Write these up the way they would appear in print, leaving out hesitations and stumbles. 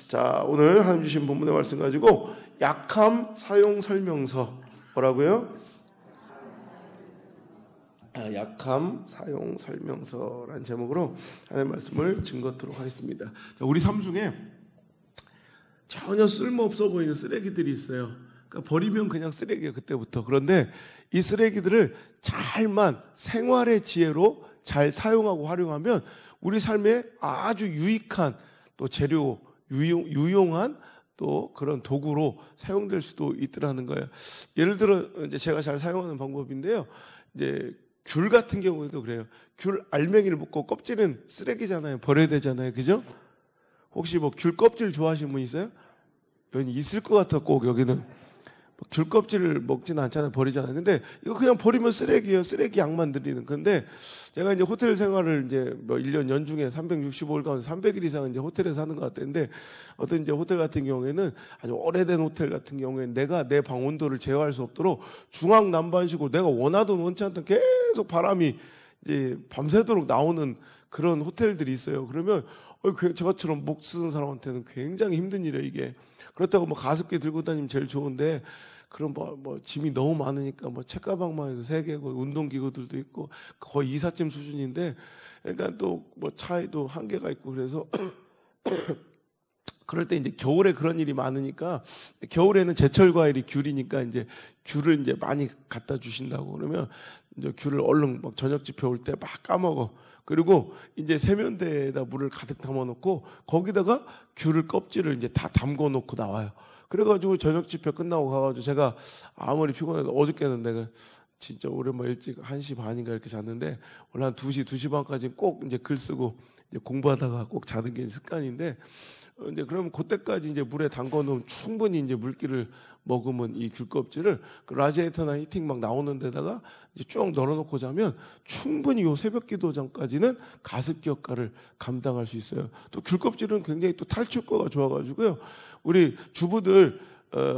자, 오늘 하나님 주신 본문의 말씀 가지고 약함 사용 설명서 뭐라고요? 약함 사용 설명서라는 제목으로 하나님의 말씀을 증거하도록 하겠습니다. 자, 우리 삶 중에 전혀 쓸모없어 보이는 쓰레기들이 있어요. 그러니까 버리면 그냥 쓰레기예요, 그때부터. 그런데 이 쓰레기들을 잘만 생활의 지혜로 잘 사용하고 활용하면 우리 삶에 아주 유익한 또 재료, 유용한 또 그런 도구로 사용될 수도 있더라는 거예요. 예를 들어 이제 제가 잘 사용하는 방법인데요. 이제 귤 같은 경우에도 그래요. 귤 알맹이를 먹고 껍질은 쓰레기잖아요. 버려야 되잖아요. 그죠? 혹시 뭐 귤 껍질 좋아하시는 분 있어요? 여기 있을 것 같아, 꼭 여기는. 귤 껍질을 먹지는 않잖아요. 버리잖아요. 근데 이거 그냥 버리면 쓰레기예요. 쓰레기 양만 들리는. 근데 제가 이제 호텔 생활을 이제 뭐 1년 연중에 365일 가운데 300일 이상 이제 호텔에서 하는 것 같았는데 어떤 이제 호텔 같은 경우에는 아주 오래된 호텔 같은 경우에는 내가 내 방 온도를 제어할 수 없도록 중앙 난방식으로 내가 원하던 원치 않던 계속 바람이 이제 밤새도록 나오는 그런 호텔들이 있어요. 그러면 저처럼 목 쓰는 사람한테는 굉장히 힘든 일이에요, 이게. 그렇다고 뭐 가습기 들고 다니면 제일 좋은데 그런 뭐 짐이 너무 많으니까 뭐 책가방만 해도 3개고 운동기구들도 있고 거의 이삿짐 수준인데 그러니까 또 뭐 차에도 한계가 있고 그래서 그럴 때 이제 겨울에 그런 일이 많으니까 겨울에는 제철 과일이 귤이니까 이제 귤을 이제 많이 갖다 주신다고 그러면 이제 귤을 얼른 막 저녁 집회 올 때 막 까먹어. 그리고 이제 세면대에다 물을 가득 담아놓고 거기다가 귤을 껍질을 이제 다 담궈놓고 나와요. 그래가지고 저녁 집회 끝나고 가가지고 제가 아무리 피곤해도 어저께는 내가 진짜 오랜만에 일찍 1시 반인가 이렇게 잤는데 원래 한 2시, 2시 반까지 꼭 이제 글 쓰고 이제 공부하다가 꼭 자는 게 습관인데 이제 그러면 그때까지 이제 물에 담궈 놓으면 충분히 이제 물기를 머금은 이 귤 껍질을 그 라지에이터나 히팅 막 나오는 데다가 이제 쭉 널어놓고 자면 충분히 요 새벽기도 전까지는 가습기 역할을 감당할 수 있어요. 또 귤 껍질은 굉장히 또 탈취효과가 좋아가지고요. 우리 주부들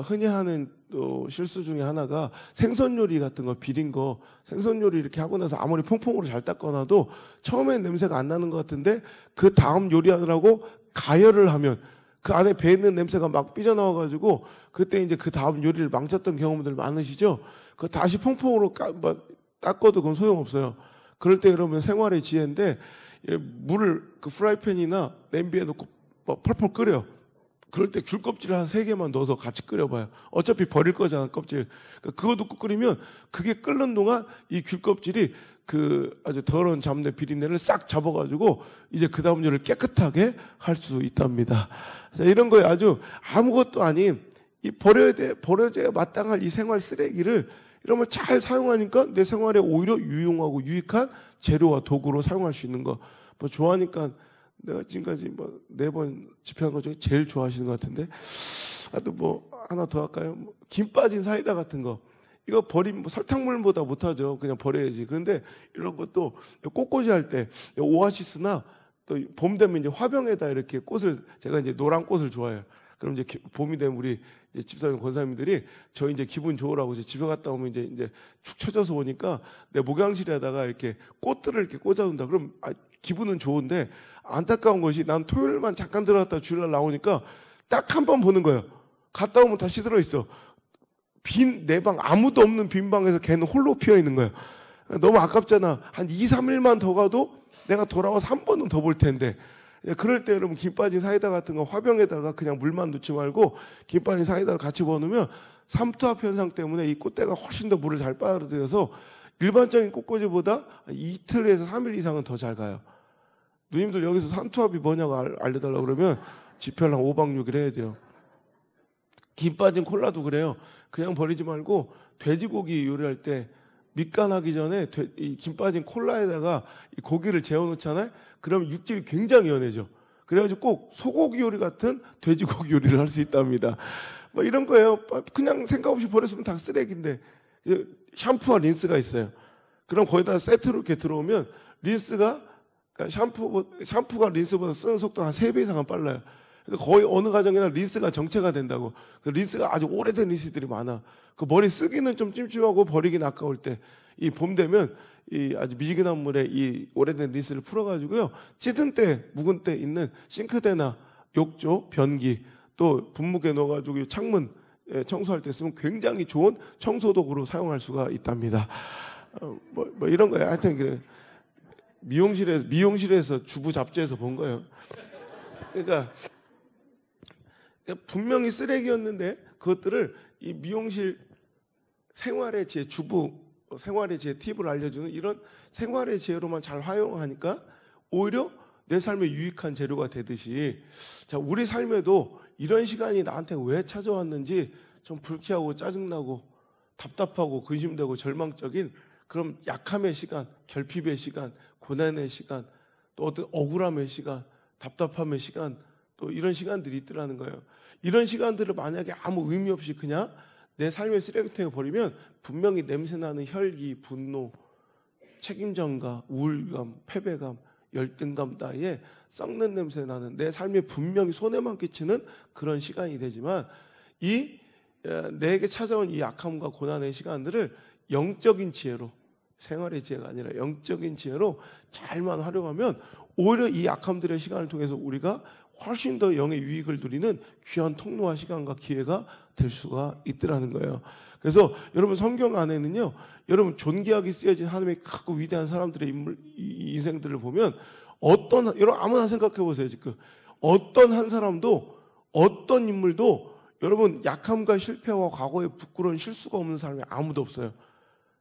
흔히 하는 또 실수 중에 하나가 생선 요리 같은 거 비린 거 생선 요리 이렇게 하고 나서 아무리 퐁퐁으로 잘 닦아놔도 처음엔 냄새가 안 나는 것 같은데 그 다음 요리하느라고 가열을 하면 그 안에 배 있는 냄새가 막 삐져나와가지고 그때 이제 그 다음 요리를 망쳤던 경험들 많으시죠? 그 다시 퐁퐁으로 닦아도 그건 소용없어요. 그럴 때 그러면 생활의 지혜인데 물을 그 프라이팬이나 냄비에 넣고 펄펄 끓여. 그럴 때 귤 껍질을 한 3개만 넣어서 같이 끓여봐요. 어차피 버릴 거잖아, 껍질. 그거 넣고 끓이면 그게 끓는 동안 이 귤 껍질이 그 아주 더러운 잡내 비린내를 싹 잡아가지고 이제 그 다음 요리를 깨끗하게 할 수 있답니다. 자, 이런 거에 아주 아무것도 아닌 이 버려져야 마땅할 이 생활 쓰레기를 이런 걸 잘 사용하니까 내 생활에 오히려 유용하고 유익한 재료와 도구로 사용할 수 있는 거. 뭐 좋아하니까 내가 지금까지 뭐 4번 집회한 것 중에 제일 좋아하시는 것 같은데 또 뭐 하나 더 할까요? 김 빠진 사이다 같은 거. 이거 버리면 뭐 설탕물보다 못하죠. 그냥 버려야지. 그런데 이런 것도 꽃꽂이 할 때 오아시스나 또 봄 되면 이제 화병에다 이렇게 꽃을 제가 이제 노란 꽃을 좋아해요. 그럼 이제 봄이 되면 우리 이제 집사님 권사님들이 저 이제 기분 좋으라고 이제 집에 갔다 오면 이제 축 처져서 오니까 내 목욕실에다가 이렇게 꽃들을 이렇게 꽂아둔다. 그럼 기분은 좋은데 안타까운 것이 난 토요일만 잠깐 들어갔다 주일날 나오니까 딱 한 번 보는 거예요. 갔다 오면 다 시들어 있어. 빈 내 방 아무도 없는 빈 방에서 걔는 홀로 피어 있는 거예요. 너무 아깝잖아. 한 2, 3일만 더 가도 내가 돌아와서 한 번은 더 볼 텐데. 그럴 때 여러분 김 빠진 사이다 같은 거 화병에다가 그냥 물만 넣지 말고 김 빠진 사이다를 같이 부어놓으면 삼투압 현상 때문에 이 꽃대가 훨씬 더 물을 잘 빨아들여서 일반적인 꽃꽂이보다 이틀에서 3일 이상은 더 잘 가요. 누님들 여기서 삼투압이 뭐냐고 알려달라고 그러면 집회를 한 5박 6일 해야 돼요. 김 빠진 콜라도 그래요. 그냥 버리지 말고 돼지고기 요리할 때 밑간하기 전에 이 김 빠진 콜라에다가 이 고기를 재워놓잖아요. 그러면 육질이 굉장히 연해져. 그래가지고 꼭 소고기 요리 같은 돼지고기 요리를 할 수 있답니다. 뭐 이런 거예요. 그냥 생각 없이 버렸으면 다 쓰레기인데 샴푸와 린스가 있어요. 그럼 거기다 세트로 이렇게 들어오면 린스가 샴푸가 린스보다 쓰는 속도가 한 3배 이상은 빨라요. 그러니까 거의 어느 가정이나 린스가 정체가 된다고. 그 린스가 아주 오래된 린스들이 많아. 그 머리 쓰기는 좀 찜찜하고 버리긴 아까울 때. 이 봄 되면 이 아주 미지근한 물에 이 오래된 린스를 풀어가지고요. 찌든 때, 묵은 때 있는 싱크대나 욕조, 변기, 또 분무기에 넣어가지고 창문 청소할 때 쓰면 굉장히 좋은 청소도구로 사용할 수가 있답니다. 뭐 이런 거예요. 하여튼 그래. 미용실에서 주부 잡지에서 본 거예요. 그러니까 분명히 쓰레기였는데 그것들을 이 미용실 생활의 지혜, 주부 생활의 지혜 팁을 알려주는 이런 생활의 지혜로만 잘 활용하니까 오히려 내 삶에 유익한 재료가 되듯이, 자, 우리 삶에도 이런 시간이 나한테 왜 찾아왔는지 좀 불쾌하고 짜증나고 답답하고 근심되고 절망적인 그런 약함의 시간, 결핍의 시간, 고난의 시간, 또 어떤 억울함의 시간, 답답함의 시간, 또 이런 시간들이 있더라는 거예요. 이런 시간들을 만약에 아무 의미 없이 그냥 내 삶의 쓰레기통에 버리면 분명히 냄새나는 혈기, 분노, 책임전가, 우울감, 패배감, 열등감 따위에 썩는 냄새 나는 내 삶에 분명히 손해만 끼치는 그런 시간이 되지만, 내게 찾아온 이 약함과 고난의 시간들을 영적인 지혜로, 생활의 지혜가 아니라 영적인 지혜로 잘만 활용하면 오히려 이 약함들의 시간을 통해서 우리가 훨씬 더 영의 유익을 누리는 귀한 통로와 시간과 기회가 될 수가 있더라는 거예요. 그래서 여러분 성경 안에는요, 여러분 존귀하게 쓰여진 하나님의 크고 위대한 사람들의 인생들을 보면 여러분 아무나 생각해 보세요. 지금 어떤 한 사람도, 어떤 인물도 여러분 약함과 실패와 과거에 부끄러운 실수가 없는 사람이 아무도 없어요.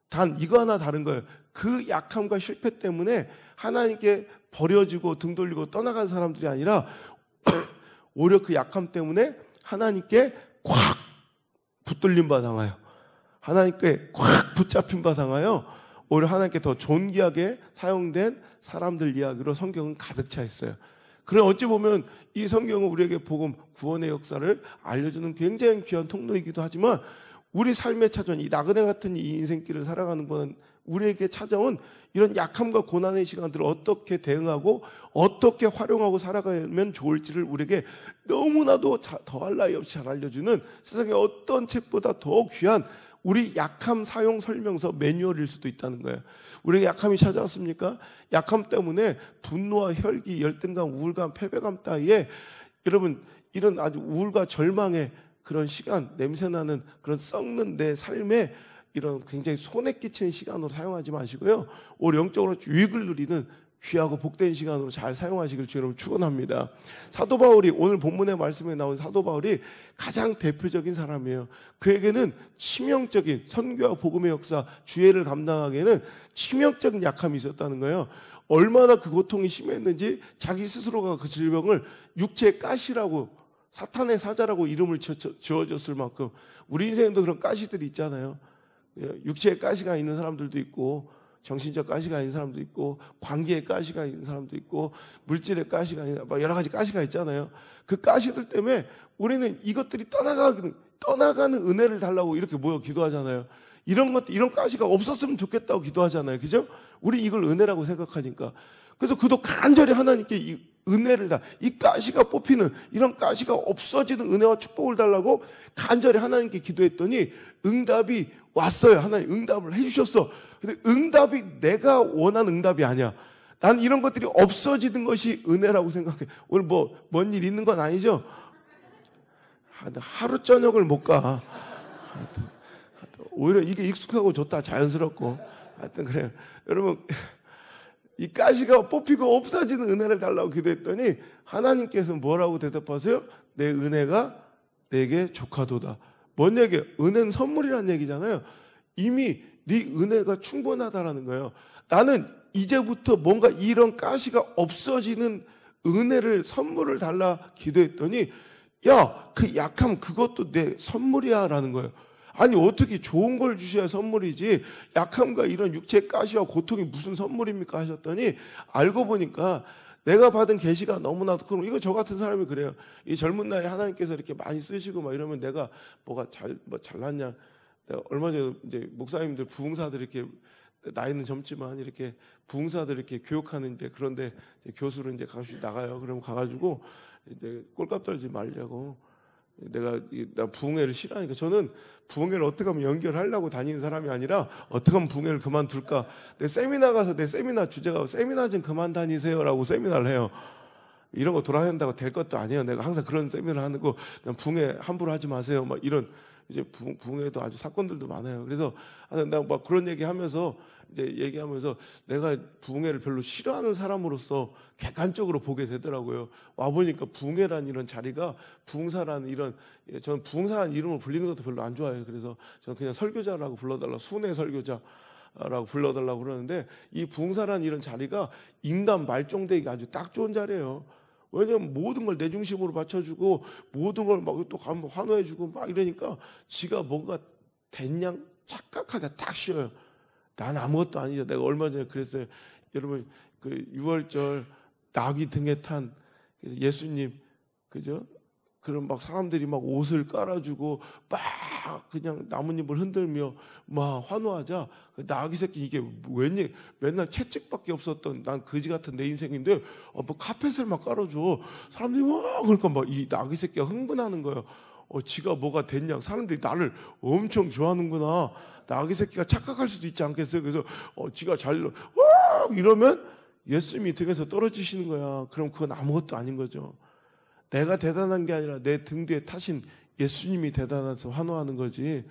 단 이거 하나 다른 거예요. 그 약함과 실패 때문에 하나님께 버려지고 등 돌리고 떠나간 사람들이 아니라 오히려 그 약함 때문에 하나님께 콱 붙들린 바 당하여, 하나님께 콱 붙잡힌 바 당하여 오히려 하나님께 더 존귀하게 사용된 사람들 이야기로 성경은 가득 차 있어요. 그럼 어찌 보면 이 성경은 우리에게 복음, 구원의 역사를 알려주는 굉장히 귀한 통로이기도 하지만, 우리 삶에 찾아온 이 나그네 같은 이 인생길을 살아가는 것은 우리에게 찾아온 이런 약함과 고난의 시간들을 어떻게 대응하고 어떻게 활용하고 살아가면 좋을지를 우리에게 너무나도 더할 나위 없이 잘 알려주는 세상의 어떤 책보다 더 귀한 우리 약함 사용 설명서 매뉴얼일 수도 있다는 거예요. 우리에게 약함이 찾아왔습니까? 약함 때문에 분노와 혈기, 열등감, 우울감, 패배감 따위에 여러분 이런 아주 우울과 절망의 그런 시간, 냄새나는 그런 썩는 내 삶에 이런 굉장히 손에 끼치는 시간으로 사용하지 마시고요, 오히려 영적으로 유익을 누리는 귀하고 복된 시간으로 잘 사용하시길 주님 축원합니다. 사도 바울이, 오늘 본문의 말씀에 나온 사도 바울이 가장 대표적인 사람이에요. 그에게는 치명적인 선교와 복음의 역사, 주예를 감당하기에는 치명적인 약함이 있었다는 거예요. 얼마나 그 고통이 심했는지 자기 스스로가 그 질병을 육체의 가시라고, 사탄의 사자라고 이름을 지어줬을 만큼, 우리 인생에도 그런 가시들이 있잖아요. 육체의 가시가 있는 사람들도 있고, 정신적 가시가 있는 사람도 있고, 관계의 가시가 있는 사람도 있고, 물질의 가시가 있는, 여러 가지 가시가 있잖아요. 그 가시들 때문에 우리는 이것들이 떠나가는 은혜를 달라고 이렇게 모여 기도하잖아요. 이런 가시가 없었으면 좋겠다고 기도하잖아요. 그죠? 우리 이걸 은혜라고 생각하니까. 그래서 그도 간절히 하나님께 이 은혜를 이 가시가 뽑히는, 이런 가시가 없어지는 은혜와 축복을 달라고 간절히 하나님께 기도했더니 응답이 왔어요. 하나님 응답을 해주셨어. 근데 응답이 내가 원하는 응답이 아니야. 난 이런 것들이 없어지는 것이 은혜라고 생각해. 오늘 뭔 일 있는 건 아니죠? 하루 저녁을 못 가. 오히려 이게 익숙하고 좋다, 자연스럽고. 하여튼 그래요. 여러분, 이 가시가 뽑히고 없어지는 은혜를 달라고 기도했더니 하나님께서 뭐라고 대답하세요? 내 은혜가 내게 족하도다. 뭔 얘기예요? 은혜는 선물이라는 얘기잖아요. 이미 네 은혜가 충분하다라는 거예요. 나는 이제부터 뭔가 이런 가시가 없어지는 은혜를, 선물을 달라 기도했더니, 야, 그 약함 그것도 내 선물이야 라는 거예요. 아니 어떻게 좋은 걸 주셔야 선물이지, 약함과 이런 육체의 가시와 고통이 무슨 선물입니까 하셨더니, 알고 보니까 내가 받은 계시가 너무나도, 그럼 이거 저 같은 사람이 그래요. 이 젊은 나이에 하나님께서 이렇게 많이 쓰시고 막 이러면 내가 뭐가 잘났냐. 내가 얼마 전에 이제 목사님들, 부흥사들 이렇게 나이는 젊지만 이렇게 부흥사들 이렇게 교육하는 이제 그런데 이제 교수로 이제 가끔씩 나가요. 그러면 가가지고 이제 꼴값 떨지 말자고. 나 부흥회를 싫어하니까, 저는 부흥회를 어떻게 하면 연결하려고 다니는 사람이 아니라 어떻게 하면 부흥회를 그만둘까. 내 세미나 가서 내 세미나 주제가 세미나 좀 그만 다니세요라고 세미나를 해요. 이런 거 돌아다닌다고 될 것도 아니에요. 내가 항상 그런 세미나를 하는 거, 붕해 함부로 하지 마세요. 막 이런, 이제 붕해도 아주 사건들도 많아요. 그래서 내가 막 그런 얘기하면서 이제 얘기하면서 내가 붕해를 별로 싫어하는 사람으로서 객관적으로 보게 되더라고요. 와 보니까 붕해란 이런 자리가, 붕사라는 이런, 저는 붕사라는 이름을 불리는 것도 별로 안 좋아해요. 그래서 저는 그냥 설교자라고 불러달라, 순회 설교자라고 불러달라고 그러는데, 이 붕사라는 이런 자리가 인간 말종되기가 아주 딱 좋은 자리예요. 왜냐면 모든 걸 내 중심으로 맞춰주고 모든 걸 막 또 환호해주고 막 이러니까 지가 뭔가 된양 착각하기가 딱 쉬워요. 난 아무것도 아니죠. 내가 얼마 전에 그랬어요. 여러분 그 6월절 나귀 등에 탄 예수님, 그죠? 그런 막 사람들이 막 옷을 깔아주고 막 그냥 나뭇잎을 흔들며 막 환호하자, 그 나귀 새끼 이게 웬일, 맨날 채찍밖에 없었던 난 거지 같은 내 인생인데 뭐 카펫을 막 깔아줘. 사람들이 막 그러니까 막 이 나귀 새끼가 흥분하는 거예요. 지가 뭐가 됐냐. 사람들이 나를 엄청 좋아하는구나. 나귀 새끼가 착각할 수도 있지 않겠어요? 그래서 지가 잘 이러면 예수님이 등에서 떨어지시는 거야. 그럼 그건 아무것도 아닌 거죠. 내가 대단한 게 아니라 내 등 뒤에 타신 예수님이 대단해서 환호하는 거지.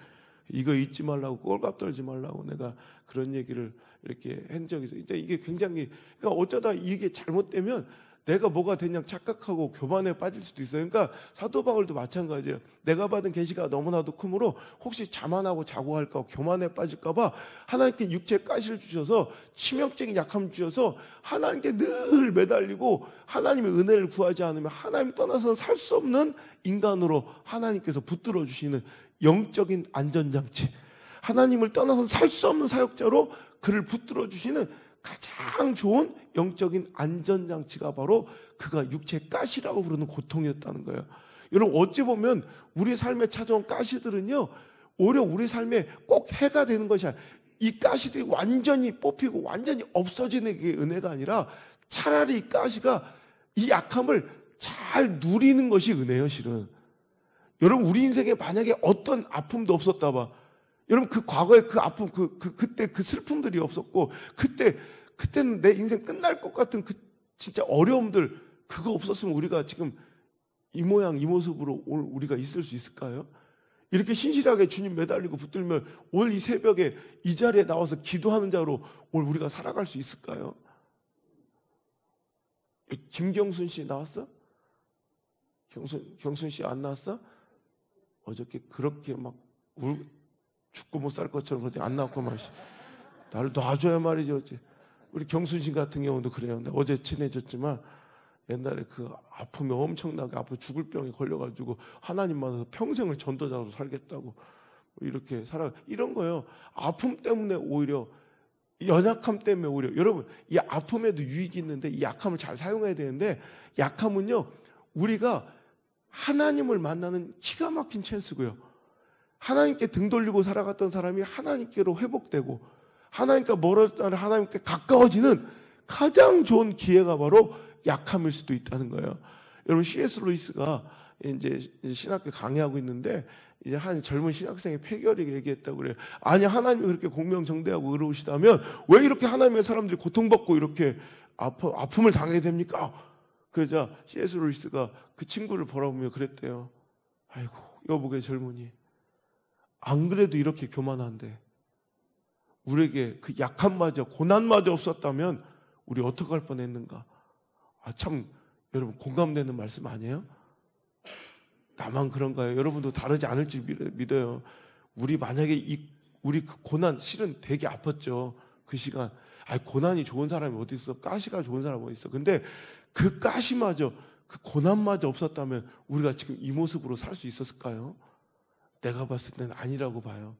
이거 잊지 말라고, 꼴값 떨지 말라고 내가 그런 얘기를 이렇게 한 적이 있어요. 이게 굉장히, 그러니까 어쩌다 이게 잘못되면 내가 뭐가 됐냐 착각하고 교만에 빠질 수도 있어요. 그러니까 사도 바울도 마찬가지예요. 내가 받은 계시가 너무나도 크므로 혹시 자만하고 자고 할까, 교만에 빠질까 봐 하나님께 육체의 가시를 주셔서 치명적인 약함을 주셔서 하나님께 늘 매달리고 하나님의 은혜를 구하지 않으면 하나님 떠나서는 살 수 없는 인간으로 하나님께서 붙들어 주시는 영적인 안전장치, 하나님을 떠나서는 살 수 없는 사역자로 그를 붙들어 주시는 가장 좋은 영적인 안전장치가 바로 그가 육체의 가시라고 부르는 고통이었다는 거예요. 여러분 어찌 보면 우리 삶에 찾아온 가시들은요, 오히려 우리 삶에 꼭 해가 되는 것이 아니라 이 가시들이 완전히 뽑히고 완전히 없어지는 게 은혜가 아니라 차라리 이 가시가 이 약함을 잘 누리는 것이 은혜예요. 실은 여러분 우리 인생에 만약에 어떤 아픔도 없었다 봐, 여러분 그 과거에 그 아픔, 그때 그 슬픔들이 없었고 그때는 내 인생 끝날 것 같은 그 진짜 어려움들, 그거 없었으면 우리가 지금 이 모양 이 모습으로 오늘 우리가 있을 수 있을까요? 이렇게 신실하게 주님 매달리고 붙들면 오늘 이 새벽에 이 자리에 나와서 기도하는 자로 오늘 우리가 살아갈 수 있을까요? 김경순 씨 나왔어? 경순 씨 안 나왔어? 어저께 그렇게 막 죽고 못 살 것처럼 그렇게 안 나왔고 말이지. 나를 놔줘야 말이죠. 우리 경순 씨 같은 경우도 그래요. 근데 어제 친해졌지만 옛날에 그 아픔이 엄청나게 아파 죽을 병에 걸려가지고 하나님 만나서 평생을 전도자로 살겠다고 이렇게 살아. 이런 거예요. 아픔 때문에 오히려, 연약함 때문에 오히려, 여러분 이 아픔에도 유익이 있는데 이 약함을 잘 사용해야 되는데, 약함은요 우리가 하나님을 만나는 기가 막힌 찬스고요. 하나님께 등 돌리고 살아갔던 사람이 하나님께로 회복되고 하나님과 멀어졌다는 하나님께 가까워지는 가장 좋은 기회가 바로 약함일 수도 있다는 거예요. 여러분 C.S. 루이스가 이제 신학교 강의하고 있는데 이제 한 젊은 신학생의 폐결이 얘기했다고 그래요. 아니 하나님이 그렇게 공명정대하고 의로우시다면 왜 이렇게 하나님의 사람들이 고통받고 이렇게 아픔을 당하게 됩니까? 그러자 C.S. 루이스가 그 친구를 바라보며 그랬대요. 아이고 여보게 젊은이, 안 그래도 이렇게 교만한데 우리에게 그 약함마저 고난마저 없었다면 우리 어떡할 뻔했는가. 참 여러분 공감되는 말씀 아니에요? 나만 그런가요? 여러분도 다르지 않을지 믿어요. 우리 만약에 우리 그 고난 실은 되게 아팠죠. 그 시간. 고난이 좋은 사람이 어디 있어? 가시가 좋은 사람이 어디 있어? 근데 그 가시마저, 그 고난마저 없었다면 우리가 지금 이 모습으로 살 수 있었을까요? 내가 봤을 때는 아니라고 봐요.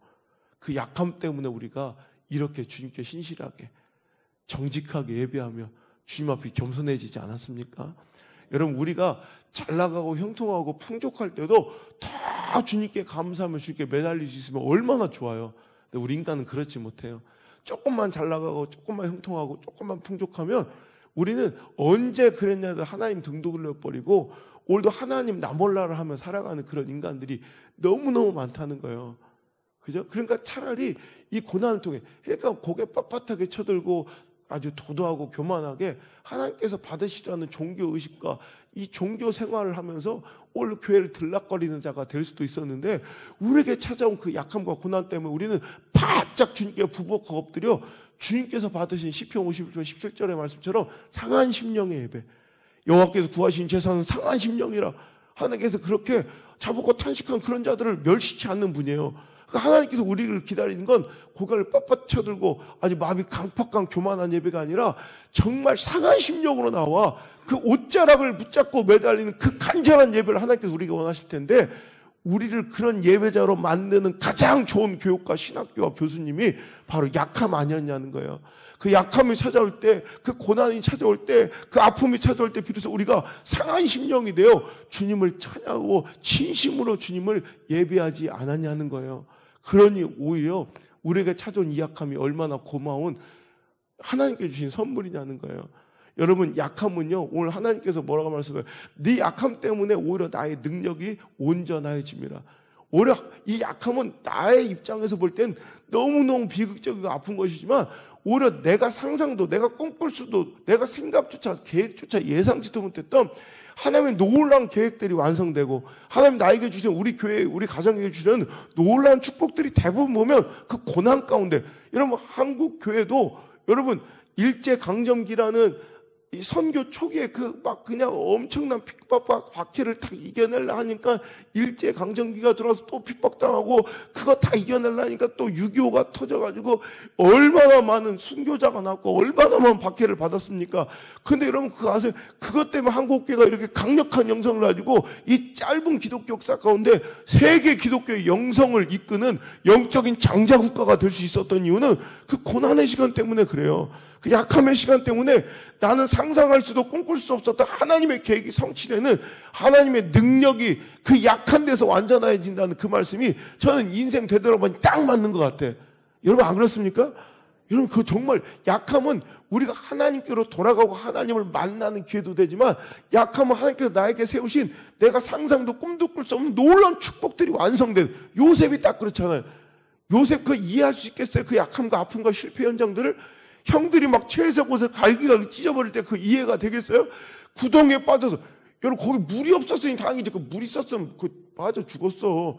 그 약함 때문에 우리가 이렇게 주님께 신실하게 정직하게 예배하며 주님 앞에 겸손해지지 않았습니까? 여러분 우리가 잘 나가고 형통하고 풍족할 때도 다 주님께 감사하며 주님께 매달릴 수 있으면 얼마나 좋아요. 근데 우리 인간은 그렇지 못해요. 조금만 잘 나가고 조금만 형통하고 조금만 풍족하면 우리는 언제 그랬냐도 하나님 등도 굴려버리고 오늘도 하나님 나 몰라라 하며 살아가는 그런 인간들이 너무너무 많다는 거예요. 그죠? 그러니까 차라리 이 고난을 통해, 그러니까 고개 빳빳하게 쳐들고 아주 도도하고 교만하게 하나님께서 받으시라는 종교 의식과 이 종교 생활을 하면서 올 교회를 들락거리는 자가 될 수도 있었는데, 우리에게 찾아온 그 약함과 고난 때문에 우리는 바짝 주님께 부복하고 엎드려 주님께서 받으신 시편 51편 17절의 말씀처럼 상한 심령의 예배, 여호와께서 구하신 제사는 상한 심령이라, 하나님께서 그렇게 자복고 탄식한 그런 자들을 멸시치 않는 분이에요. 그러니까 하나님께서 우리를 기다리는 건 고개를 뻣뻣 쳐들고 아주 마음이 강팍한 교만한 예배가 아니라 정말 상한 심령으로 나와 그 옷자락을 붙잡고 매달리는 그 간절한 예배를 하나님께서 우리가 원하실 텐데, 우리를 그런 예배자로 만드는 가장 좋은 교육과 신학교와 교수님이 바로 약함 아니었냐는 거예요. 그 약함이 찾아올 때, 그 고난이 찾아올 때, 그 아픔이 찾아올 때 비로소 우리가 상한 심령이 되어 주님을 찬양하고 진심으로 주님을 예배하지 않았냐는 거예요. 그러니 오히려 우리에게 찾아온 이 약함이 얼마나 고마운 하나님께 주신 선물이냐는 거예요. 여러분, 약함은요, 오늘 하나님께서 뭐라고 말씀해요? 네 약함 때문에 오히려 나의 능력이 온전해집니다. 오히려 이 약함은 나의 입장에서 볼 땐 너무너무 비극적이고 아픈 것이지만, 오히려 내가 상상도, 내가 꿈꿀 수도, 내가 생각조차, 계획조차 예상치도 못했던 하나님의 놀라운 계획들이 완성되고, 하나님 나에게 주신, 우리 교회, 우리 가정에게 주시는 놀라운 축복들이 대부분 보면 그 고난 가운데, 여러분, 한국 교회도 여러분 일제강점기라는 이 선교 초기에 그 막 그냥 엄청난 핍박과 박해를 다 이겨내려 하니까 일제강점기가 들어와서 또 핍박당하고, 그거 다 이겨내려 하니까 또 6.25가 터져가지고 얼마나 많은 순교자가 나왔고 얼마나 많은 박해를 받았습니까? 근데 여러분 그거 아세요? 그것 때문에 한국교회가 이렇게 강력한 영성을 가지고 이 짧은 기독교 역사 가운데 세계 기독교의 영성을 이끄는 영적인 장자국가가 될 수 있었던 이유는 그 고난의 시간 때문에 그래요. 그 약함의 시간 때문에 나는 상상할 수도 꿈꿀 수 없었던 하나님의 계획이 성취되는, 하나님의 능력이 그 약한 데서 완전해진다는 그 말씀이 저는 인생 되돌아보니 딱 맞는 것 같아. 여러분 안 그렇습니까? 여러분, 그 정말 약함은 우리가 하나님께로 돌아가고 하나님을 만나는 기회도 되지만, 약함은 하나님께서 나에게 세우신 내가 상상도 꿈도 꿀 수 없는 놀라운 축복들이 완성된, 요셉이 딱 그렇잖아요. 요셉 그 이해할 수 있겠어요? 그 약함과 아픔과 실패 현장들을 형들이 막 채색 옷을 갈기갈기 찢어버릴 때 그 이해가 되겠어요? 구덩이에 빠져서, 여러분 거기 물이 없었으니 다행이지, 그 물 있었으면 그 빠져 죽었어.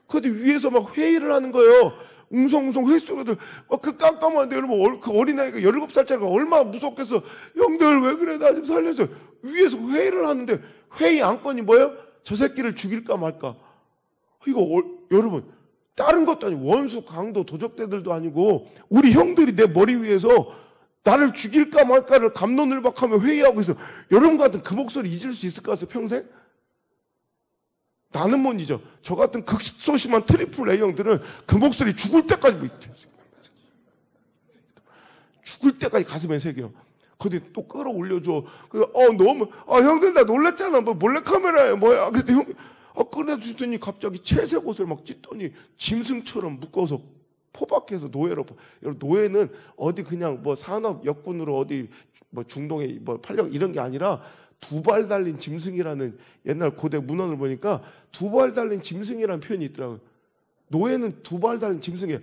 근데 위에서 막 회의를 하는 거예요. 웅성웅성 회 속에도 막 그 깜깜한데, 여러분 그 어린아이가 17살짜리가 얼마나 무섭겠어. 형들 왜 그래, 나 좀 살려줘. 위에서 회의를 하는데 회의 안건이 뭐예요? 저 새끼를 죽일까 말까. 이거 여러분 다른 것도 아니고 원수, 강도, 도적대들도 아니고 우리 형들이 내 머리 위에서 나를 죽일까 말까를 갑론을박하며 회의하고 있어. 여러분 같은 그 목소리 잊을 수 있을 것 같아요, 평생? 나는 못 잊어. 저 같은 극소심한 트리플 A형들은 그 목소리 죽을 때까지, 죽을 때까지 가슴에 새겨. 근데 또 끌어올려줘. 그래서 너무 형들 나 놀랐잖아. 뭐 몰래카메라야 뭐야. 그래도 형 꺼내주더니 갑자기 채색 옷을 막 찢더니 짐승처럼 묶어서 포박해서 노예로. 여러분, 노예는 어디 그냥 뭐 산업 역군으로 어디 뭐 중동에 뭐 팔려 이런 게 아니라, 두 발 달린 짐승이라는, 옛날 고대 문헌을 보니까 두 발 달린 짐승이라는 표현이 있더라고요. 노예는 두 발 달린 짐승이에요.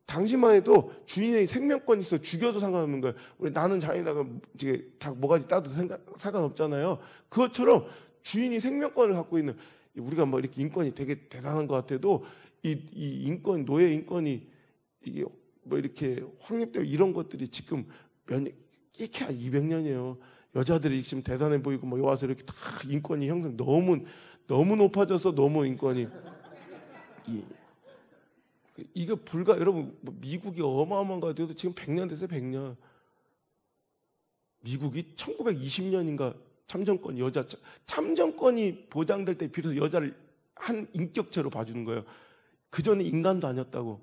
당시만 해도 주인의 생명권이 있어 죽여도 상관없는 거예요. 우리 나는 자연이다가 이제 닭 모가지 따도 상관없잖아요. 그것처럼 주인이 생명권을 갖고 있는, 우리가 뭐 이렇게 인권이 되게 대단한 것 같아도 이 인권, 노예 인권이 이게 뭐 이렇게 확립되고 이런 것들이 지금 이렇게 한 200년이에요. 여자들이 지금 대단해 보이고 뭐 와서 이렇게 다 인권이 형성 너무 높아져서 너무 인권이 이게 여러분 미국이 어마어마한 거 같아도 지금 100년 됐어요. 100년. 미국이 1920년인가 참정권, 여자 참정권이 보장될 때 비로소 여자를 한 인격체로 봐주는 거예요. 그 전에 인간도 아니었다고.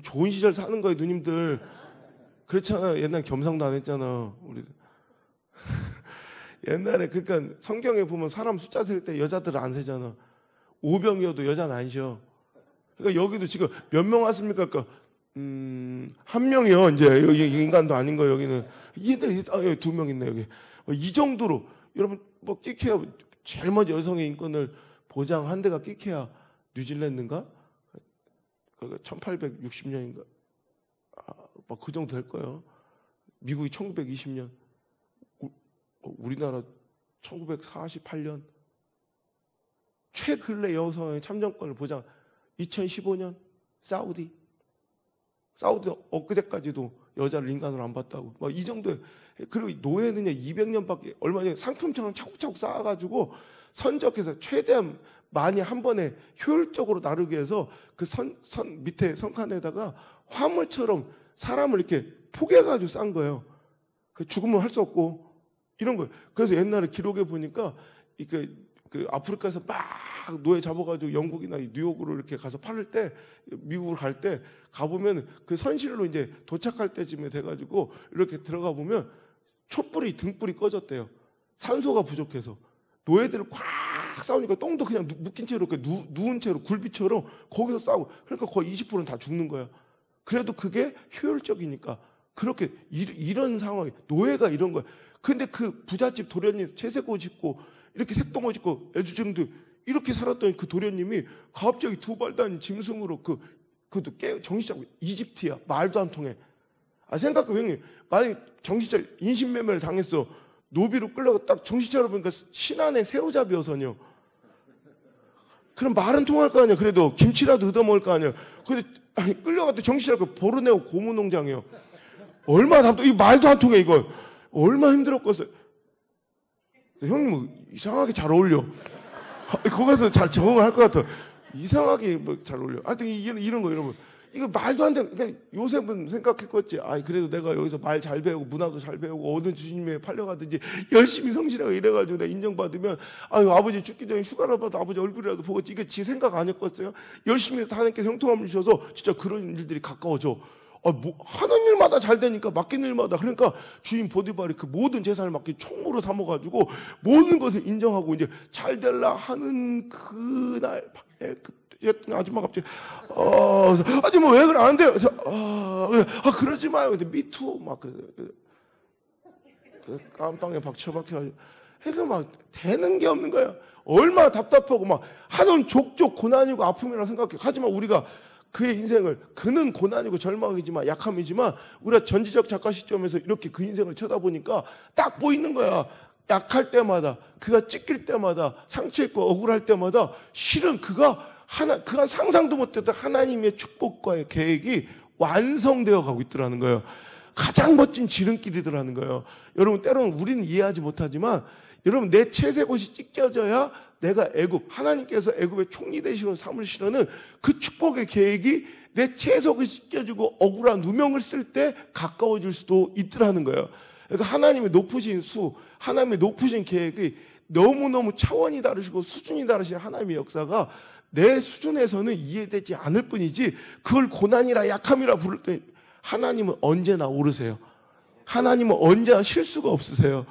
좋은 시절 사는 거예요, 누님들. 그렇잖아요. 옛날 겸상도 안 했잖아, 우리. 옛날에 그러니까 성경에 보면 사람 숫자 셀 때 여자들을 안 세잖아. 오병이어도 여자는 안 쉬어. 그러니까 여기도 지금 몇 명 왔습니까? 그러니까 한 명이요. 이제 여기 인간도 아닌 거예요. 여기는 얘들 여기 2명 있네 여기. 이 정도로 여러분 뭐 끼케야 제일 먼저 여성의 인권을 보장한 데가 끼케야 뉴질랜드인가? 1860년인가? 막 그 정도 될 거예요. 미국이 1920년, 우리나라 1948년, 최근래 여성의 참정권을 보장. 2015년 사우디 엊그제까지도 여자를 인간으로 안 봤다고. 막 이 정도에. 그리고 노예는요 200년밖에 얼마 전에 상품처럼 차곡차곡 쌓아가지고 선적해서 최대한 많이 한 번에 효율적으로 나르게 해서 그 선 밑에 선칸에다가 화물처럼 사람을 이렇게 포개가지고 싼 거예요. 그 죽으면 할 수 없고 이런 거예요. 그래서 옛날에 기록에 보니까 그 아프리카에서 막 노예 잡아가지고 영국이나 뉴욕으로 이렇게 가서 팔을 때, 미국으로 갈 때 가보면 그 선실로 이제 도착할 때쯤에 돼가지고 이렇게 들어가 보면 촛불이 등불이 꺼졌대요. 산소가 부족해서. 노예들을 꽉 싸우니까 똥도 그냥 묶인 채로 이렇게 누운 채로 굴비처럼 거기서 싸우고. 그러니까 거의 20%는 다 죽는 거야. 그래도 그게 효율적이니까. 그렇게 이런 상황이 노예가 이런 거야. 근데 그 부잣집 도련님 채색 옷 입고 이렇게 색동 옷 입고 애주쟁도 이렇게 살았던 그 도련님이 갑자기 두 발 단 짐승으로 그것도 정신 차리고 이집트야. 말도 안 통해. 생각해 형님. 만약에 정신 차려 인신매매를 당했어. 노비로 끌려가 딱 정신 차려보니까 신안의 새우잡이어서요. 그럼 말은 통할 거 아니야. 그래도 김치라도 얻어먹을 거 아니야. 근데 끌려갔더니 정신 차리고 보르네오 고무농장이요. 얼마나 답답. 이 말도 안 통해 이거. 얼마나 힘들었겠어요. 형님 뭐 이상하게 잘 어울려. 거기서 잘 적응할 것 같아. 이상하게 뭐 잘 어울려. 하여튼 이런 거. 이거 말도 안 돼. 그러니까 요셉은 생각했겠지. 그래도 내가 여기서 말 잘 배우고 문화도 잘 배우고 어느 주님에 팔려가든지 열심히 성실하게 이래가지고 내가 인정받으면 아버지 죽기 전에 휴가를 받아 아버지 얼굴이라도 보겠지. 이게 지 생각 아니었겠어요? 열심히 하나님께 형통함을 주셔서 진짜 그런 일들이 가까워져. 하는 일마다 잘 되니까 맡긴 일마다. 그러니까 주인 보디발이 그 모든 재산을 맡기 총무로 삼아가지고 모든 것을 인정하고 이제 잘 될라 하는 그날 아줌마 갑자기 아줌마 왜 그래 안 돼요? 그러지 마요. 근데 미투 막 그래서 깜빵에 박쳐박혀가지고 그러니까 막 되는 게 없는 거야. 얼마나 답답하고 막 하던 족족 고난이고 아픔이라고 생각해. 하지만 우리가 그의 인생을, 그는 고난이고 절망이지만 약함이지만 우리가 전지적 작가 시점에서 이렇게 그 인생을 쳐다보니까 딱 보이는 거야. 약할 때마다, 그가 찢길 때마다, 상처있고 억울할 때마다 실은 그가 상상도 못했던 하나님의 축복과의 계획이 완성되어 가고 있더라는 거예요. 가장 멋진 지름길이더라는 거예요. 여러분 때로는 우리는 이해하지 못하지만 여러분 내 채색옷이 찢겨져야 내가 하나님께서 애굽의 총리 되시는 삼으시려는 그 축복의 계획이 내 채색이 찢겨지고 억울한 누명을 쓸 때 가까워질 수도 있더라는 거예요. 그러니까 하나님의 높으신 하나님의 높으신 계획이 너무너무 차원이 다르시고 수준이 다르신 하나님의 역사가 내 수준에서는 이해되지 않을 뿐이지 그걸 고난이라 약함이라 부를 때 하나님은 언제나 오르세요. 하나님은 언제나 실수가 없으세요.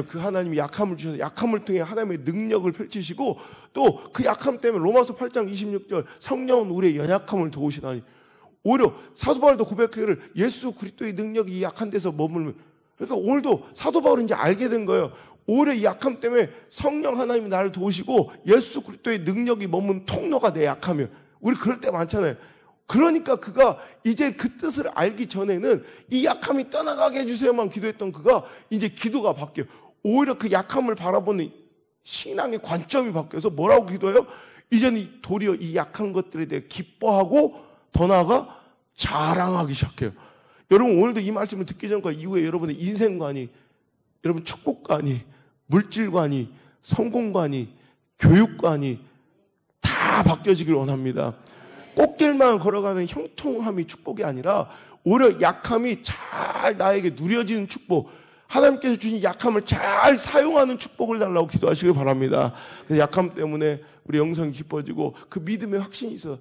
그 하나님이 약함을 주셔서 약함을 통해 하나님의 능력을 펼치시고 또 그 약함 때문에 로마서 8장 26절 성령은 우리의 연약함을 도우시다니. 오히려 사도 바울도 고백하기를 예수 그리스도의 능력이 약한 데서 머물면, 그러니까 오늘도 사도 바울은 이제 알게 된 거예요. 오히려 이 약함 때문에 성령 하나님이 나를 도우시고 예수 그리스도의 능력이 머문 통로가 내 약하면, 우리 그럴 때 많잖아요. 그러니까 그가 이제 그 뜻을 알기 전에는 이 약함이 떠나가게 해주세요만 기도했던 그가 이제 기도가 바뀌어요. 오히려 그 약함을 바라보는 신앙의 관점이 바뀌어서 뭐라고 기도해요? 이제는 도리어 이 약한 것들에 대해 기뻐하고 더 나아가 자랑하기 시작해요. 여러분 오늘도 이 말씀을 듣기 전과 이후에 여러분의 인생관이, 여러분 축복관이, 물질관이, 성공관이, 교육관이 다 바뀌어지길 원합니다. 꽃길만 걸어가는 형통함이 축복이 아니라 오히려 약함이 잘 나에게 누려지는 축복, 하나님께서 주신 약함을 잘 사용하는 축복을 달라고 기도하시길 바랍니다. 그래서 약함 때문에 우리 영성이 깊어지고 그 믿음의 확신이 있어.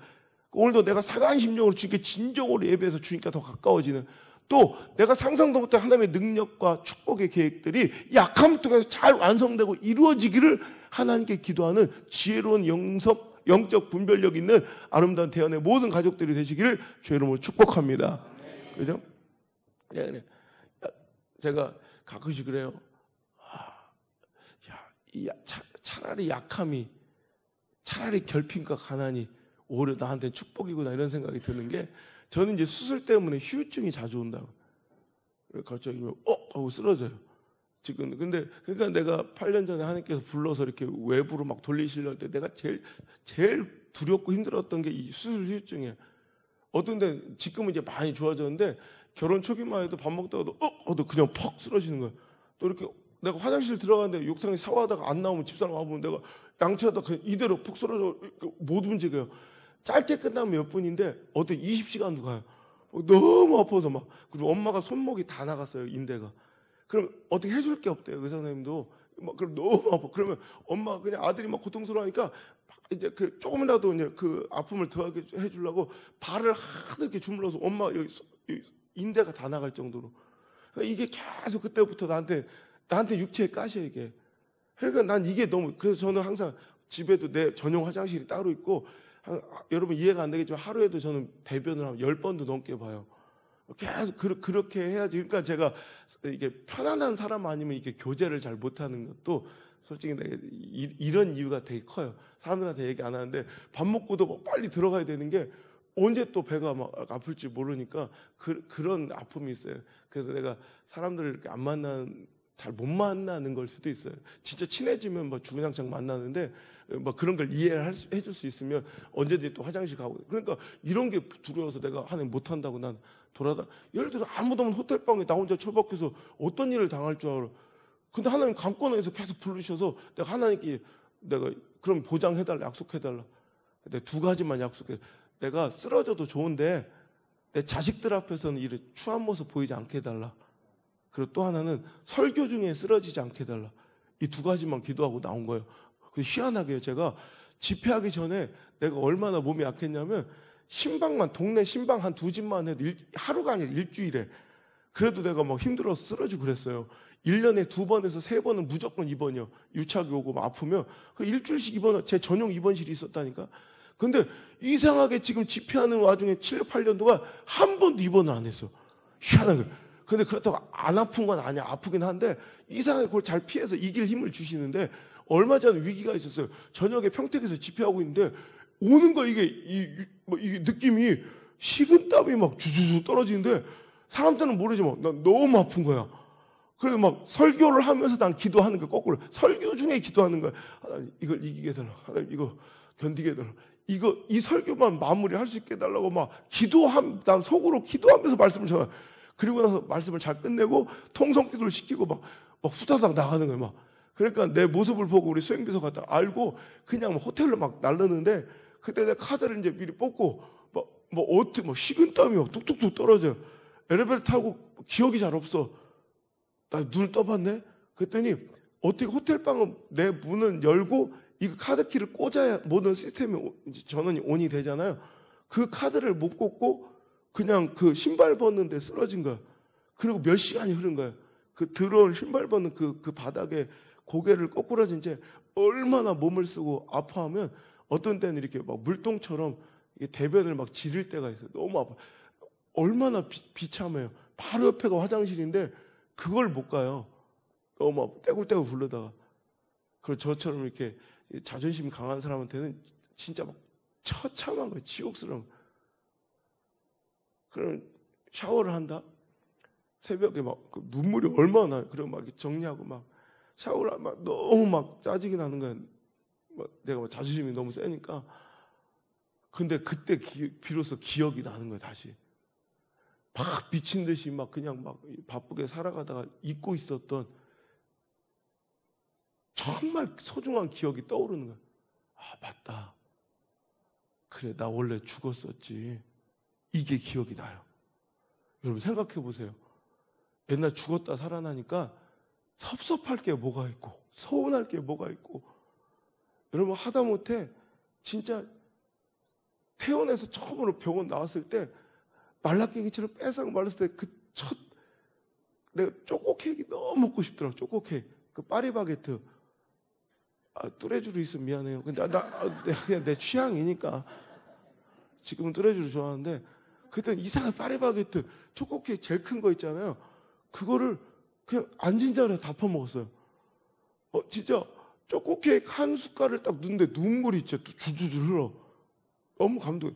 오늘도 내가 사관심령으로 주님께 진정으로 예배해서 주님께 더 가까워지는, 또 내가 상상도 못한 하나님의 능력과 축복의 계획들이 약함을 통해서 잘 완성되고 이루어지기를 하나님께 기도하는 지혜로운 영적 분별력 있는 아름다운 대안의 모든 가족들이 되시기를 주의 이름으로 축복합니다. 그죠? 네, 그래. 제가 가끔씩 그래요. 차라리 약함이, 차라리 결핍과 가난이 오히려 나한테 축복이구나 이런 생각이 드는 게, 저는 이제 수술 때문에 후유증이 자주 온다고. 갑자기 하고 쓰러져요. 지금 근데 그러니까 내가 8년 전에 하나님께서 불러서 이렇게 외부로 막 돌리시려 할 때 내가 제일 두렵고 힘들었던 게 이 수술 후유증이에요. 어떤 데 지금은 이제 많이 좋아졌는데 결혼 초기만 해도 밥 먹다가도 하도 그냥 퍽 쓰러지는 거예요. 또 이렇게 내가 화장실 들어가는데 욕탕에 샤워하다가 안 나오면 집사람 와보면 내가 양치하다 그냥 이대로 푹 쓰러져 못 움직여요. 짧게 끝나면 몇 분인데 어떤 20시간도 가요. 너무 아파서 막. 그리고 엄마가 손목이 다 나갔어요, 인대가. 그럼 어떻게 해줄 게 없대요, 의사 선생님도. 막 그럼 너무 아파. 그러면 엄마가 그냥 아들이 막 고통스러워하니까 이제 그 조금이라도 이제 그 아픔을 더하게 해주려고 발을 하도 이렇게 주물러서 엄마 여기 인대가 다 나갈 정도로. 그러니까 이게 계속 그때부터 나한테 육체에 까셔 이게. 그러니까 난 이게 너무 그래서 저는 항상 집에도 내 전용 화장실이 따로 있고 여러분 이해가 안 되겠지만 하루에도 저는 대변을 한 10번도 넘게 봐요. 계속 그렇게 해야지. 그러니까 제가 이게 편안한 사람 아니면 이게 교제를 잘 못하는 것도 솔직히 내가 이런 이유가 되게 커요. 사람들한테 얘기 안 하는데 밥 먹고도 뭐 빨리 들어가야 되는 게 언제 또 배가 막 아플지 모르니까 그런 아픔이 있어요. 그래서 내가 사람들을 이렇게 잘 못 만나는 걸 수도 있어요. 진짜 친해지면 뭐 주구장창 만나는데 뭐 그런 걸 이해를 해줄 수 있으면 언제든지 또 화장실 가고. 그러니까 이런 게 두려워서 내가 하나님 못 한다고 난 예를 들어서 아무도 없는 호텔방에 나 혼자 처박혀서 어떤 일을 당할 줄 알아. 근데 하나님 강권에서 계속 부르셔서 내가 하나님께 내가 그럼 보장해달라, 약속해달라. 내가 2가지만 약속해. 내가 쓰러져도 좋은데 내 자식들 앞에서는 이런 추한 모습 보이지 않게 해달라. 그리고 또 하나는 설교 중에 쓰러지지 않게 해달라. 이 2가지만 기도하고 나온 거예요. 희한하게 제가 집회하기 전에 내가 얼마나 몸이 약했냐면 동네 신방 한 2집만 해도 하루가 아니라 일주일에. 그래도 내가 막 힘들어서 쓰러지고 그랬어요. 1년에 2번에서 3번은 무조건 입원이요. 유착이 오고 막 아프면 일주일씩 입원, 제 전용 입원실이 있었다니까. 근데 이상하게 지금 집회하는 와중에 7, 8년 동안 한 번도 입원을 안 했어. 희한하게. 근데 그렇다고 안 아픈 건 아니야. 아프긴 한데 이상하게 그걸 잘 피해서 이길 힘을 주시는데 얼마 전에 위기가 있었어요. 저녁에 평택에서 집회하고 있는데 오는 거 이게 느낌이 식은땀이 막 주주주 떨어지는데 사람들은 모르지만 난 너무 아픈 거야. 그래서 막 설교를 하면서 난 기도하는 거야. 거꾸로 설교 중에 기도하는 거야. 하나님 이걸 이기게 해달라. 하나님 이거 견디게 해달라. 이 설교만 마무리할 수 있게 해달라고 막 난 속으로 기도하면서 말씀을 전하. 그리고 나서 말씀을 잘 끝내고 통성기도를 시키고 막 후다닥 나가는 거야. 막. 그러니까 내 모습을 보고 우리 수행비서가 딱 알고 그냥 호텔로 막 날르는데 그때 내 카드를 이제 미리 뽑고 막 식은땀이 막 뚝뚝뚝 떨어져요. 엘리베이터 타고 기억이 잘 없어. 나 눈을 떠봤네? 그랬더니 어떻게 호텔방은 내 문은 열고 이거 카드키를 꽂아야 모든 시스템이 전원이 온이 되잖아요. 그 카드를 못 꽂고 그냥 그 신발 벗는데 쓰러진 거야. 그리고 몇 시간이 흐른 거야. 그 들어온 신발 벗는 그 바닥에 고개를 꼬꾸라진 채 얼마나 몸을 쓰고 아파하면 어떤 때는 이렇게 막 물동처럼 대변을 막 지를 때가 있어요. 너무 아파. 얼마나 비참해요. 바로 옆에가 화장실인데 그걸 못 가요. 너무 떼굴떼굴 굴러다가. 그리고 저처럼 이렇게 자존심 강한 사람한테는 진짜 막 처참한 거예요. 지옥스러운. 그럼 샤워를 한다? 새벽에 막 눈물이 얼마나 나요. 그리고 막 이렇게 정리하고 막 샤워를 막 너무 막 짜증이 나는 거야. 내가 막 자존심이 너무 세니까. 근데 그때 비로소 기억이 나는 거야, 다시. 막 미친 듯이 막 그냥 막 바쁘게 살아가다가 잊고 있었던 정말 소중한 기억이 떠오르는 거야. 아, 맞다. 그래, 나 원래 죽었었지. 이게 기억이 나요. 여러분 생각해 보세요. 옛날 죽었다 살아나니까 섭섭할 게 뭐가 있고 서운할 게 뭐가 있고 여러분 하다못해 진짜 태어나서 처음으로 병원 나왔을 때 말라깽이처럼 빼싹 말랐을 때 내가 초코 케이크 너무 먹고 싶더라고. 초코 케이크 그 파리바게트. 뚜레쥬르 있으면 미안해요. 근데 그냥 내 취향이니까 지금은 뚜레쥬르 좋아하는데 그때 이상한 파리바게트 초코 케이크 제일 큰 거 있잖아요. 그거를 그냥 앉은 자리에 다 퍼먹었어요. 진짜 초코 케이크 한 숟갈을 딱 넣는데 눈물이 진짜 줄줄줄 흘러. 너무 감동.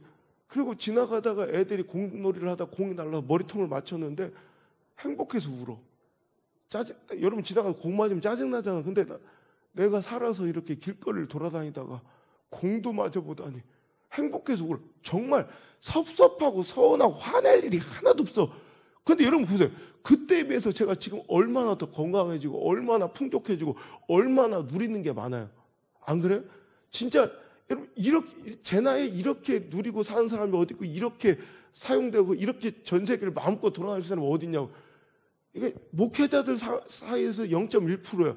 그리고 지나가다가 애들이 공놀이를 하다 공이 날라서 머리통을 맞췄는데 행복해서 울어. 여러분 지나가서 공 맞으면 짜증나잖아. 근데 내가 살아서 이렇게 길거리를 돌아다니다가 공도 맞아보다니 행복해서 울어. 정말 섭섭하고 서운하고 화낼 일이 하나도 없어. 근데 여러분 보세요. 그때에 비해서 제가 지금 얼마나 더 건강해지고 얼마나 풍족해지고 얼마나 누리는 게 많아요. 안 그래요? 진짜 여러분 이렇게 제 나이에 이렇게 누리고 사는 사람이 어디 있고 이렇게 사용되고 이렇게 전 세계를 마음껏 돌아다닐 수 있는 사람이 어디 있냐고. 이게 목회자들 사이에서 0.1%야.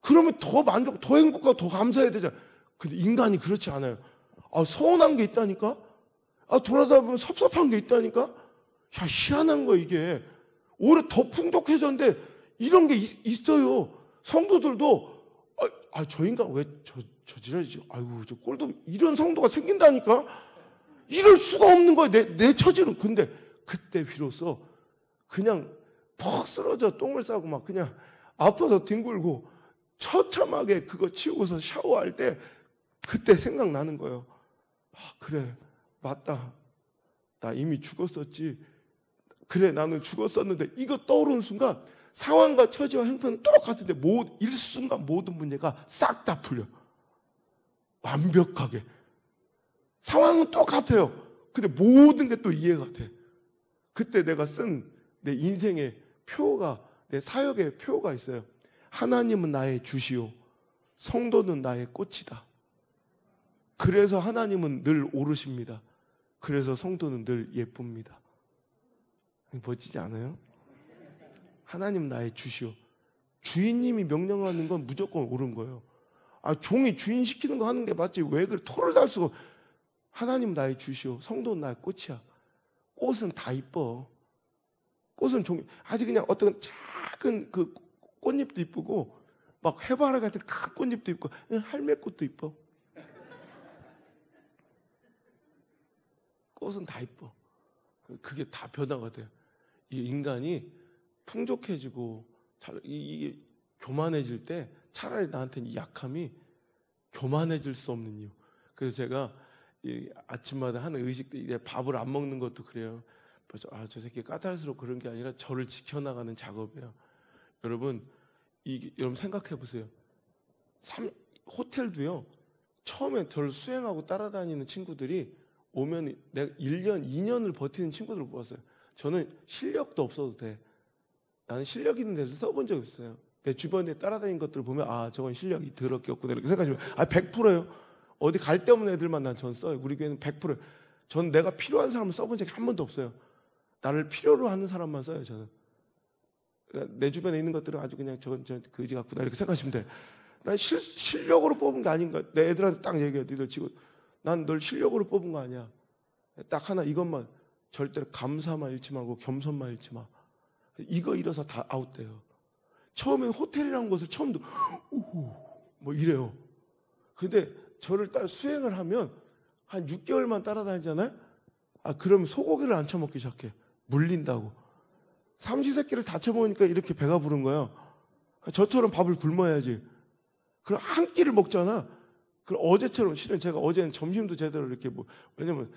그러면 더 만족, 더 행복하고 더 감사해야 되잖아. 근데 인간이 그렇지 않아요. 서운한 게 있다니까? 돌아다 보면 섭섭한 게 있다니까? 야, 희한한 거야, 이게. 오히려 더 풍족해졌는데 이런 게 있어요. 성도들도, 저 인간 왜 저 지랄이지? 아이고, 저 꼴도 이런 성도가 생긴다니까? 이럴 수가 없는 거야, 내 처지는. 근데 그때 비로소 그냥 퍽 쓰러져 똥을 싸고 막 그냥 아파서 뒹굴고 처참하게 그거 치우고서 샤워할 때 그때 생각나는 거예요. 그래, 맞다. 나 이미 죽었었지. 그래, 나는 죽었었는데 이거 떠오르는 순간 상황과 처지와 형편은 똑같은데 일순간 모든 문제가 싹 다 풀려. 완벽하게. 상황은 똑같아요. 근데 모든 게 또 이해가 돼. 그때 내가 쓴 내 인생의 표가, 내 사역의 표가 있어요. 하나님은 나의 주시오. 성도는 나의 꽃이다. 그래서 하나님은 늘 오르십니다. 그래서 성도는 늘 예쁩니다. 멋지지 않아요? 하나님 나의 주시오. 주인님이 명령하는 건 무조건 옳은 거예요. 종이 주인 시키는 거 하는 게 맞지. 왜 그래? 토를 달 수가. 하나님 나의 주시오. 성도는 나의 꽃이야. 꽃은 다 이뻐. 꽃은 아주 그냥 어떤 작은 그 꽃잎도 이쁘고, 막 해바라 같은 큰 꽃잎도 이쁘고, 할매꽃도 이뻐. 꽃은 다 이뻐. 그게 다 변화가 돼요. 이 인간이 풍족해지고 이게 교만해질 때 차라리 나한테는 이 약함이 교만해질 수 없는 이유. 그래서 제가 아침마다 하는 의식도 밥을 안 먹는 것도 그래요. 저 새끼 까탈스럽고 그런 게 아니라 저를 지켜나가는 작업이에요. 여러분 생각해 보세요. 호텔도요. 처음에 저를 수행하고 따라다니는 친구들이 오면 내가 1년, 2년을 버티는 친구들을 보았어요. 저는 실력도 없어도 돼. 나는 실력 있는 데를 써본 적이 없어요. 내 주변에 따라다니는 것들을 보면 저건 실력이 더럽게 없구나 이렇게 생각하시면 100%예요. 어디 갈 데 없는 애들만 전 써요. 우리 교회는 100%예요. 전 내가 필요한 사람을 써본 적이 한 번도 없어요. 나를 필요로 하는 사람만 써요, 저는. 그러니까 내 주변에 있는 것들은 아주 그냥 저건 그지 같구나 이렇게 생각하시면 돼. 난 실력으로 뽑은 게 아닌가. 내 애들한테 딱 얘기해. 니들 지금 난 널 실력으로 뽑은 거 아니야. 딱 하나 이것만 절대로 감사만 잃지 말고 겸손만 잃지 마. 이거 잃어서 다 아웃돼요. 처음엔 호텔이라는 곳을 처음도 뭐 이래요. 근데 저를 수행을 하면 한 6개월만 따라다니잖아요. 그러면 소고기를 안 처먹기 시작해. 물린다고. 삼시세끼를 다 처먹으니까 이렇게 배가 부른 거예요. 저처럼 밥을 굶어야지. 그럼 한 끼를 먹잖아. 그럼 어제처럼 실은 제가 어제는 점심도 제대로 이렇게 왜냐면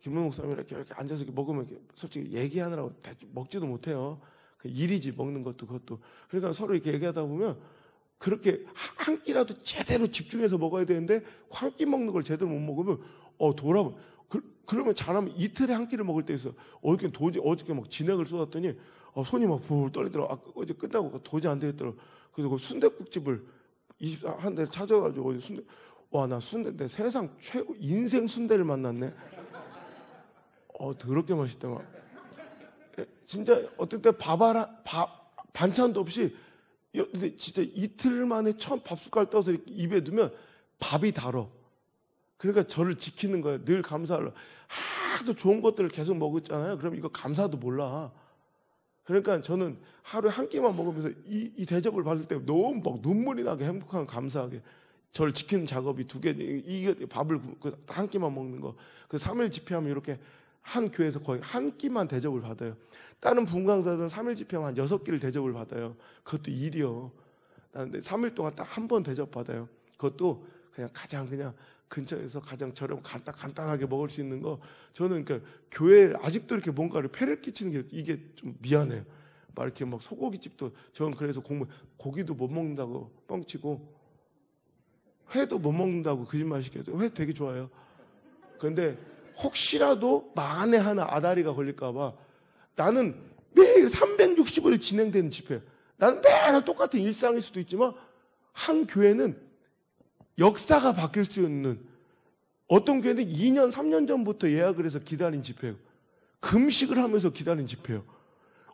김문 목사님 이렇게 앉아서 이렇게 먹으면 솔직히 얘기하느라고 먹지도 못해요. 일이지 먹는 것도 그것도. 그러니까 서로 이렇게 얘기하다 보면 그렇게 한 끼라도 제대로 집중해서 먹어야 되는데 한 끼 먹는 걸 제대로 못 먹으면 돌아보. 그러면 잘하면 이틀에 한 끼를 먹을 때 있어. 어저께 막 진액을 쏟았더니 손이 막 불 떨리더라고. 어제 끝나고 도저히 안 되겠더라고. 그래서 그 순댓국집을 21대 찾아가지고 나 순대 내 세상 최고 인생 순대를 만났네. 더럽게 맛있다 막. 진짜 어떨 때 반찬도 없이 근데 진짜 이틀 만에 처음 밥 숟갈 떠서 이렇게 입에 넣으면 밥이 달어. 그러니까 저를 지키는 거예요. 늘 감사하려. 하도 좋은 것들을 계속 먹었잖아요. 그럼 이거 감사도 몰라. 그러니까 저는 하루에 한 끼만 먹으면서 이 대접을 받을 때 너무 막 눈물이 나게 행복하고 감사하게 저를 지키는 작업이 2개. 이게 밥을 한 끼만 먹는 거. 그 3일 집회하면 이렇게 한 교회에서 거의 한 끼만 대접을 받아요. 다른 분강사들은 3일 집회하면 한 6끼를 대접을 받아요. 그것도 일이요. 3일 동안 딱 한 번 대접 받아요. 그것도 그냥 가장 그냥 근처에서 가장 간단하게 먹을 수 있는 거, 저는 그러니까 교회에 아직도 이렇게 뭔가를 폐를 끼치는 게 이게 좀 미안해요. 막 이렇게 막 소고기집도, 저는 그래서 고기도 못 먹는다고 뻥치고, 회도 못 먹는다고 거짓말 시켜요. 회 되게 좋아해요. 근데 혹시라도 만에 하나 아다리가 걸릴까봐 나는 매일 360일 진행되는 집회, 나는 매일 똑같은 일상일 수도 있지만 한 교회는 역사가 바뀔 수 있는, 어떤 교회는 2년, 3년 전부터 예약을 해서 기다린 집회예요. 금식을 하면서 기다린 집회예요.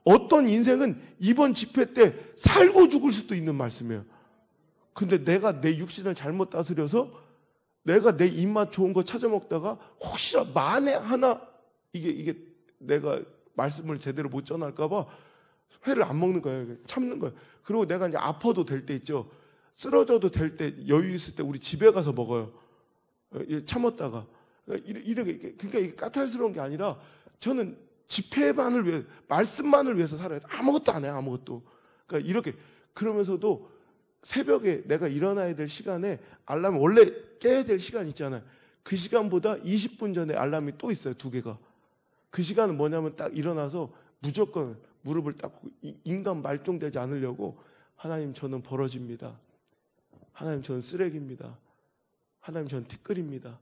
어떤 인생은 이번 집회 때 살고 죽을 수도 있는 말씀이에요. 근데 내가 내 육신을 잘못 다스려서 내가 내 입맛 좋은 거 찾아 먹다가 혹시나 만에 하나 이게 내가 말씀을 제대로 못 전할까봐 회를 안 먹는 거예요. 참는 거예요. 그리고 내가 이제 아파도 될 때 있죠. 쓰러져도 될 때, 여유 있을 때 우리 집에 가서 먹어요. 참았다가. 그러니까 이게 까탈스러운 게 아니라 저는 집회만을 위해, 말씀만을 위해서 살아요. 아무것도 안 해요. 아무것도. 그러니까 이렇게, 그러면서도 새벽에 내가 일어나야 될 시간에 알람이, 원래 깨야 될 시간 있잖아요. 그 시간보다 20분 전에 알람이 또 있어요. 2개가. 그 시간은 뭐냐면 딱 일어나서 무조건 무릎을 딱 인간 말종되지 않으려고, 하나님 저는 벌어집니다. 하나님 저는 쓰레기입니다. 하나님 저는 티끌입니다.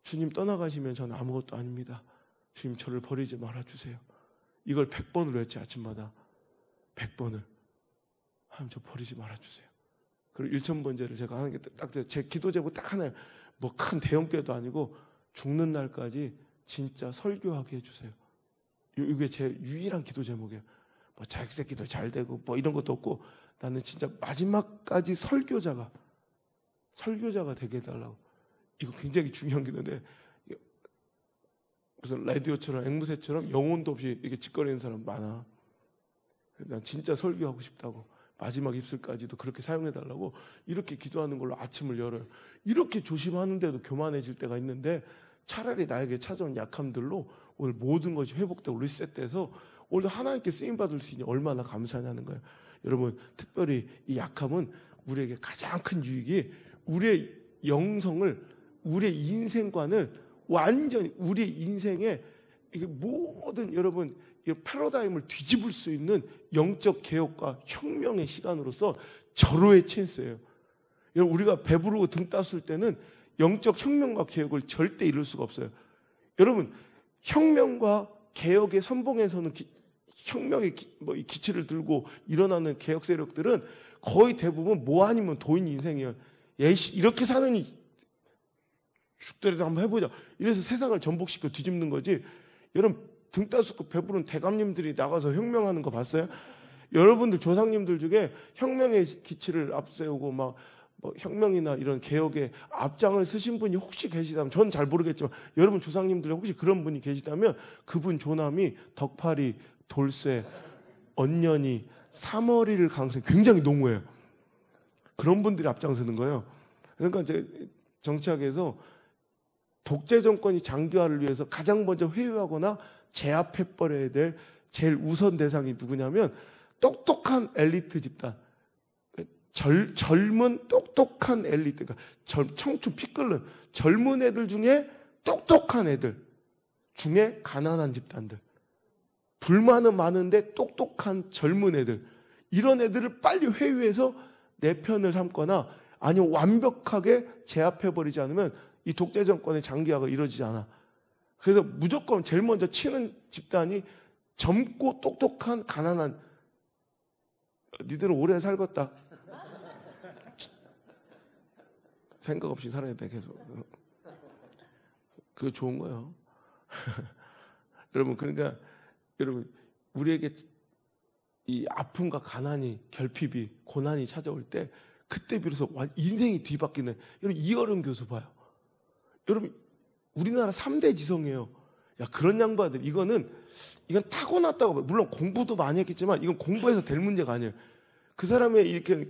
주님 떠나가시면 저는 아무것도 아닙니다. 주님 저를 버리지 말아주세요. 이걸 100번을 외치, 아침마다 100번을. 하나님 저 버리지 말아주세요. 그리고 1000번째를 제가 하는 게 딱 제 기도 제목 딱 하나예요. 뭐 큰 대형교회도 아니고 죽는 날까지 진짜 설교하게 해주세요. 이게 제 유일한 기도 제목이에요. 뭐 자격세 기도 잘 되고 뭐 이런 것도 없고, 나는 진짜 마지막까지 설교자가 되게 해달라고. 이거 굉장히 중요한 기도인데, 무슨 라디오처럼 앵무새처럼 영혼도 없이 이렇게 짓거리는 사람 많아. 난 진짜 설교하고 싶다고, 마지막 입술까지도 그렇게 사용해달라고 이렇게 기도하는 걸로 아침을 열어요. 이렇게 조심하는데도 교만해질 때가 있는데, 차라리 나에게 찾아온 약함들로 오늘 모든 것이 회복되고 리셋돼서 오늘도 하나님께 쓰임받을 수 있니 얼마나 감사하냐는 거예요. 여러분, 특별히 이 약함은 우리에게 가장 큰 유익이, 우리의 영성을, 우리의 인생관을 완전히, 우리의 인생에 이게 모든, 여러분, 이 패러다임을 뒤집을 수 있는 영적 개혁과 혁명의 시간으로서 절호의 찬스예요. 여러분, 우리가 배부르고 등 땄을 때는 영적 혁명과 개혁을 절대 이룰 수가 없어요. 여러분, 혁명과 개혁의 선봉에서는 혁명의 기치를 들고 일어나는 개혁 세력들은 거의 대부분 뭐 아니면 도인 인생이에요. 이렇게 사느니 죽더라도 한번 해보자. 이래서 세상을 전복시켜 뒤집는 거지. 여러분, 등 따숩고 배부른 대감님들이 나가서 혁명하는 거 봤어요? 여러분들 조상님들 중에 혁명의 기치를 앞세우고 막 뭐 혁명이나 이런 개혁의 앞장을 쓰신 분이 혹시 계시다면, 저는 잘 모르겠지만 여러분 조상님들 혹시 그런 분이 계시다면 그분 조남이 덕파리, 돌쇠, 언년이, 사머리를 강세, 굉장히 농후해요. 그런 분들이 앞장서는 거예요. 그러니까 이제 정치학에서 독재 정권이 장기화를 위해서 가장 먼저 회유하거나 제압해버려야 될 제일 우선 대상이 누구냐면 똑똑한 엘리트 집단, 젊은 똑똑한 엘리트, 그러니까 청춘 피 끓는 젊은 애들 중에 똑똑한 애들 중에 가난한 집단들, 불만은 많은데 똑똑한 젊은 애들, 이런 애들을 빨리 회유해서 내 편을 삼거나 아니면 완벽하게 제압해버리지 않으면 이 독재 정권의 장기화가 이루어지지 않아. 그래서 무조건 제일 먼저 치는 집단이 젊고 똑똑한 가난한, 니들은 오래 살겠다. 생각 없이 살아야 돼, 계속. 그게 좋은 거예요. 여러분, 그러니까 여러분, 우리에게 이 아픔과 가난이, 결핍이, 고난이 찾아올 때 그때 비로소 인생이 뒤바뀌는, 여러분 이어른 교수 봐요. 여러분, 우리나라 3대 지성이에요. 야, 그런 양반들, 이건 타고났다고, 물론 공부도 많이 했겠지만 이건 공부해서 될 문제가 아니에요. 그 사람의 이렇게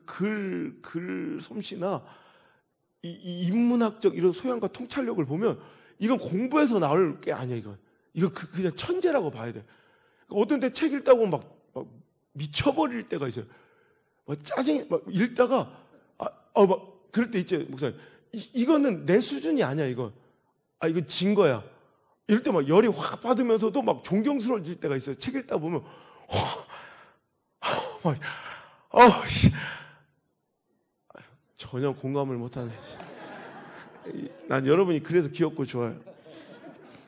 글 솜씨나 이 인문학적 이런 소양과 통찰력을 보면 이건 공부해서 나올 게 아니야. 이건 그냥 천재라고 봐야 돼. 어떤 때 책 읽다고 막 미쳐버릴 때가 있어요. 막 짜증이 막 읽다가 막 그럴 때 있죠, 목사님. 이거는 내 수준이 아니야, 이건. 이거 진 거야. 이럴 때 막 열이 확 받으면서도 막 존경스러워질 때가 있어요. 책 읽다 보면, 전혀 공감을 못하네. 난 여러분이 그래서 귀엽고 좋아요.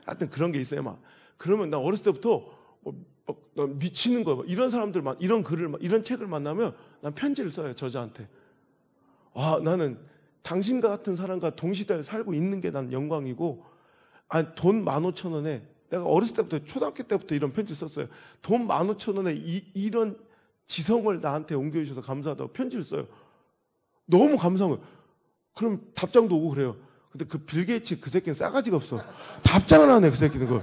하여튼 그런 게 있어요, 막. 그러면 나 어렸을 때부터 난 미치는 거야. 이런 사람들, 이런 글을, 이런 책을 만나면 난 편지를 써요, 저자한테. 나는 당신과 같은 사람과 동시대를 살고 있는 게 난 영광이고, 돈 15,000원에, 내가 어렸을 때부터, 초등학교 때부터 이런 편지 썼어요. 돈 15,000원에 이런 지성을 나한테 옮겨주셔서 감사하다고 편지를 써요. 너무 감사한 거예요. 그럼 답장도 오고 그래요. 근데 그 빌 게이츠 그 새끼는 싸가지가 없어. 답장을 안 해, 그 새끼는 그.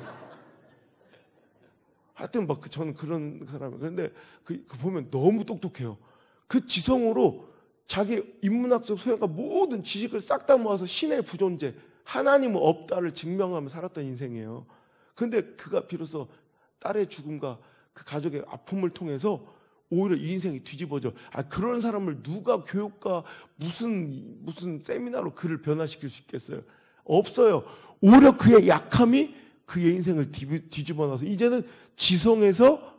하여튼 저는 그런 사람이에요. 그런데 그 보면 너무 똑똑해요. 그 지성으로 자기 인문학적 소양과 모든 지식을 싹 다 모아서 신의 부존재, 하나님은 없다를 증명하며 살았던 인생이에요. 근데 그가 비로소 딸의 죽음과 그 가족의 아픔을 통해서 오히려 이 인생이 뒤집어져. 그런 사람을 누가 교육과 무슨 세미나로 그를 변화시킬 수 있겠어요? 없어요. 오히려 그의 약함이 그의 인생을 뒤집어 놔서 이제는 지성에서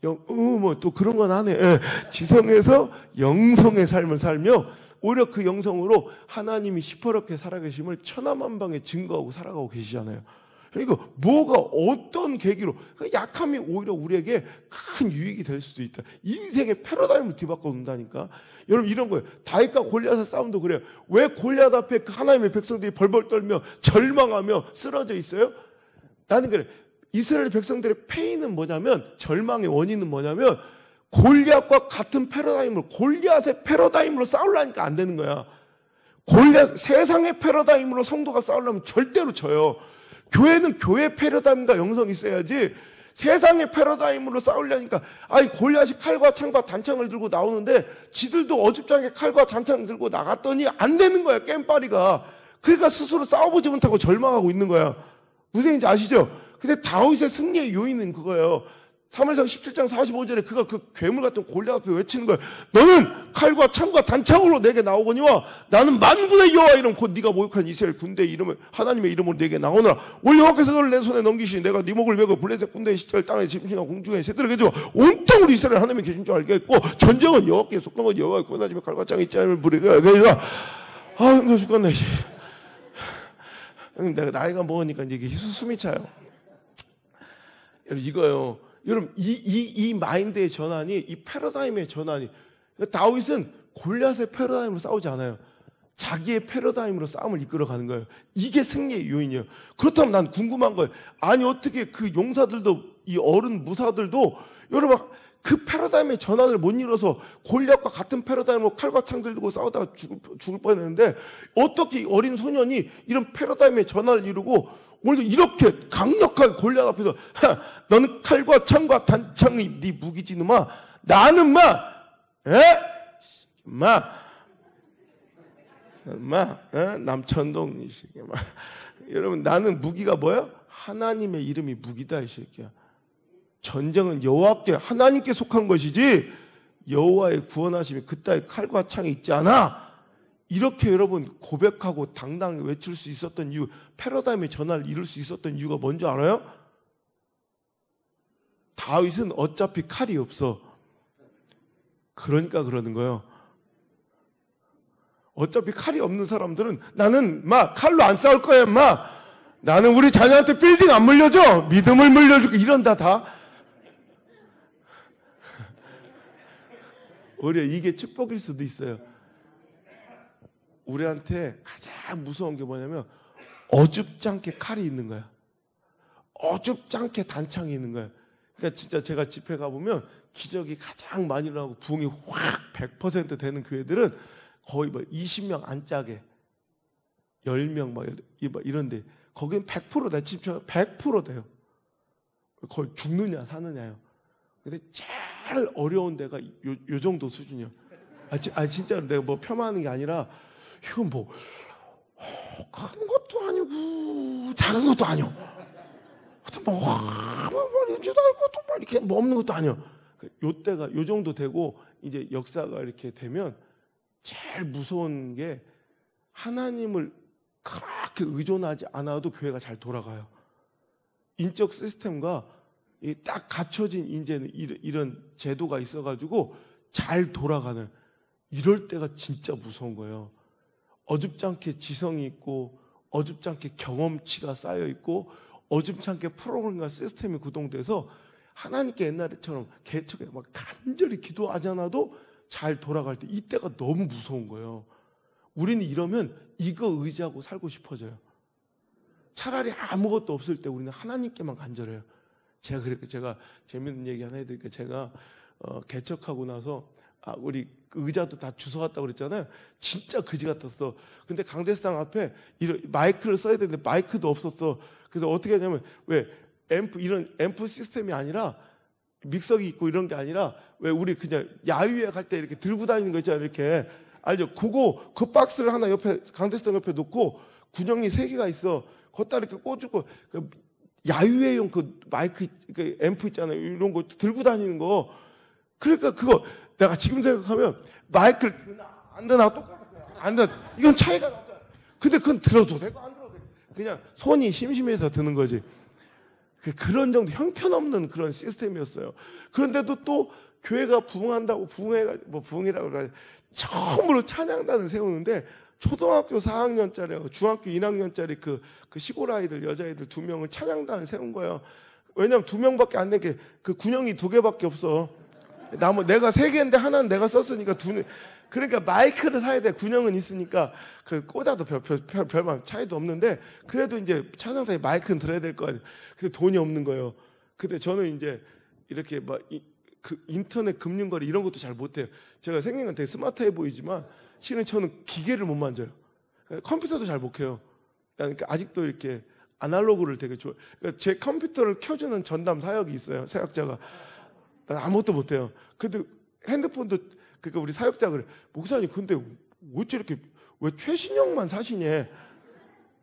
또 그런 건 하네. 지성에서 영성의 삶을 살며 오히려 그 영성으로 하나님이 시퍼렇게 살아계심을 천하만방에 증거하고 살아가고 계시잖아요. 그러니까 뭐가 어떤 계기로 약함이 오히려 우리에게 큰 유익이 될 수도 있다. 인생의 패러다임을 뒤바꿔 놓는다니까. 여러분 이런 거예요. 다윗과 골리앗의 싸움도 그래요. 왜 골리앗 앞에 그 하나님의 백성들이 벌벌 떨며 절망하며 쓰러져 있어요? 나는 그래. 이스라엘 백성들의 패인은 뭐냐면, 절망의 원인은 뭐냐면 골리앗과 같은 패러다임으로, 골리앗의 패러다임으로 싸우려니까 안 되는 거야. 세상의 패러다임으로 성도가 싸우려면 절대로 져요. 교회는 교회 패러다임과 영성이 있어야지, 세상의 패러다임으로 싸우려니까, 골리앗이 칼과 창과 단창을 들고 나오는데 지들도 어줍잖게 칼과 단창을 들고 나갔더니 안 되는 거야, 깸빠리가. 그러니까 스스로 싸워보지 못하고 절망하고 있는 거야. 무슨 얘기인지 아시죠? 근데 다윗의 승리의 요인은 그거예요. 사무엘상 17장 45절에 그가 그 괴물 같은 골리앗 앞에 외치는 거예요. 너는 칼과 창과 단창으로 내게 나오거니와 나는 만군의 여호와 이름 곧 네가 모욕한 이스라엘 군대의 이름을 하나님의 이름으로 내게 나오노라. 올 여호와께서 너를 내 손에 넘기시니 내가 네 목을 메고 블레셋 군대의 시절 땅에 짐승과 공중에 새들에게 주어 온통으로 이스라엘 하나님이 계신 줄 알겠고, 전쟁은 여호와께 속한 것이 여호와의 권하지며 칼과 창이 있지 않으면 불이게 알겠으라. 힘들어 죽겠네. 내가 나이가 먹으니까 이제 숨이 차요. 여러분 이거요. 여러분 이 마인드의 전환이, 이 패러다임의 전환이, 다윗은 골리앗의 패러다임으로 싸우지 않아요. 자기의 패러다임으로 싸움을 이끌어가는 거예요. 이게 승리의 요인이에요. 그렇다면 난 궁금한 거예요. 어떻게 그 용사들도, 이 어른 무사들도 여러분 그 패러다임의 전환을 못 이뤄서 골리앗과 같은 패러다임으로 칼과 창 들고 싸우다가 죽을 뻔했는데, 어떻게 어린 소년이 이런 패러다임의 전환을 이루고 오늘도 이렇게 강력하게 골리앗 앞에서 너는 칼과 창과 단창이 네 무기지 놈아, 나는 남천동 이 새끼야. 여러분 나는 무기가 뭐야? 하나님의 이름이 무기다 이 새끼야. 전쟁은 여호와께, 하나님께 속한 것이지 여호와의 구원하심이 그따위 칼과 창이 있지 않아. 이렇게 여러분 고백하고 당당히 외칠 수 있었던 이유, 패러다임의 전환을 이룰 수 있었던 이유가 뭔지 알아요? 다윗은 어차피 칼이 없어. 그러니까 그러는 거예요. 어차피 칼이 없는 사람들은 나는 칼로 안 싸울 거야. 나는 우리 자녀한테 빌딩 안 물려줘. 믿음을 물려주고 이런다 다. 오히려 이게 축복일 수도 있어요. 우리한테 가장 무서운 게 뭐냐면 어줍잖게 칼이 있는 거야. 어줍잖게 단창이 있는 거야. 그러니까 진짜 제가 집회 가보면 기적이 가장 많이 일어나고 부흥이 확 100% 되는 교회들은 거의 20명 안짝에 10명 이런데, 거긴 100% 내 집회 100% 돼요. 거의 죽느냐 사느냐요. 근데 제일 어려운 데가 요 정도 수준이요. 진짜 내가 폄하하는 게 아니라, 이건 큰 것도 아니고 작은 것도 아니요. 이렇게 없는 것도 아니요. 요 때가 요 정도 되고 이제 역사가 이렇게 되면 제일 무서운 게, 하나님을 그렇게 의존하지 않아도 교회가 잘 돌아가요. 인적 시스템과 딱 갖춰진 이제는 이런 제도가 있어가지고 잘 돌아가는, 이럴 때가 진짜 무서운 거예요. 어줍지 않게 지성이 있고 어줍지 않게 경험치가 쌓여 있고 어줍지 않게 프로그램과 시스템이 구동돼서 하나님께 옛날처럼 개척에 막 간절히 기도하지 않아도 잘 돌아갈 때, 이때가 너무 무서운 거예요. 우리는 이러면 이거 의지하고 살고 싶어져요. 차라리 아무것도 없을 때 우리는 하나님께만 간절해요. 제가 재밌는 얘기 하나 해드릴게요. 제가 개척하고 나서 우리 의자도 다 주워갔다고 그랬잖아요. 진짜 그지 같았어. 근데 강대상 앞에 마이크를 써야 되는데 마이크도 없었어. 그래서 어떻게 하냐면, 왜 이런 앰프 시스템이 아니라 믹서기 있고 이런 게 아니라, 왜 우리 그냥 야유회 갈 때 이렇게 들고 다니는 거 있잖아요. 이렇게 알죠? 그 박스를 하나 옆에, 강대상 옆에 놓고 군형이 3개가 있어. 걷다 이렇게 꽂고, 그 야유회용 그 마이크, 그 앰프 있잖아요. 이런 거 들고 다니는 거. 그러니까 그거 내가 지금 생각하면 마이크를 드나 안 드나 똑같아. 안 드. 이건 차이가 나잖아. 근데 그건 들어도 되고 안 들어도 되고 그냥 손이 심심해서 드는 거지. 그런 정도 형편없는 그런 시스템이었어요. 그런데도 또 교회가 부흥한다고 부흥이라고 그래. 처음으로 찬양단을 세우는데 초등학교 4학년짜리, 중학교 1학년짜리 그 시골 아이들, 여자아이들 2명을 찬양단을 세운 거예요. 왜냐면 2명밖에 안 되게, 그 군형이 2개밖에 없어. 내가 3개인데 하나는 내가 썼으니까 그러니까 마이크를 사야 돼. 군형은 있으니까 그 꽂아도 별반 차이도 없는데, 그래도 이제 찬양단에 마이크는 들어야 될 거 아니에요. 근데 돈이 없는 거예요. 근데 저는 이제 이렇게 그 인터넷 금융거래 이런 것도 잘 못해요. 제가 생긴 건 되게 스마트해 보이지만 실은 저는 기계를 못 만져요. 컴퓨터도 잘 못 켜요. 그러니까 아직도 이렇게 아날로그를 되게 좋아해요. 그러니까 제 컴퓨터를 켜주는 전담 사역이 있어요. 사역자가. 난 아무것도 못해요. 근데 핸드폰도, 그러니까 우리 사역자 그래. 목사님 근데 어째 이렇게 왜 최신형만 사시냐.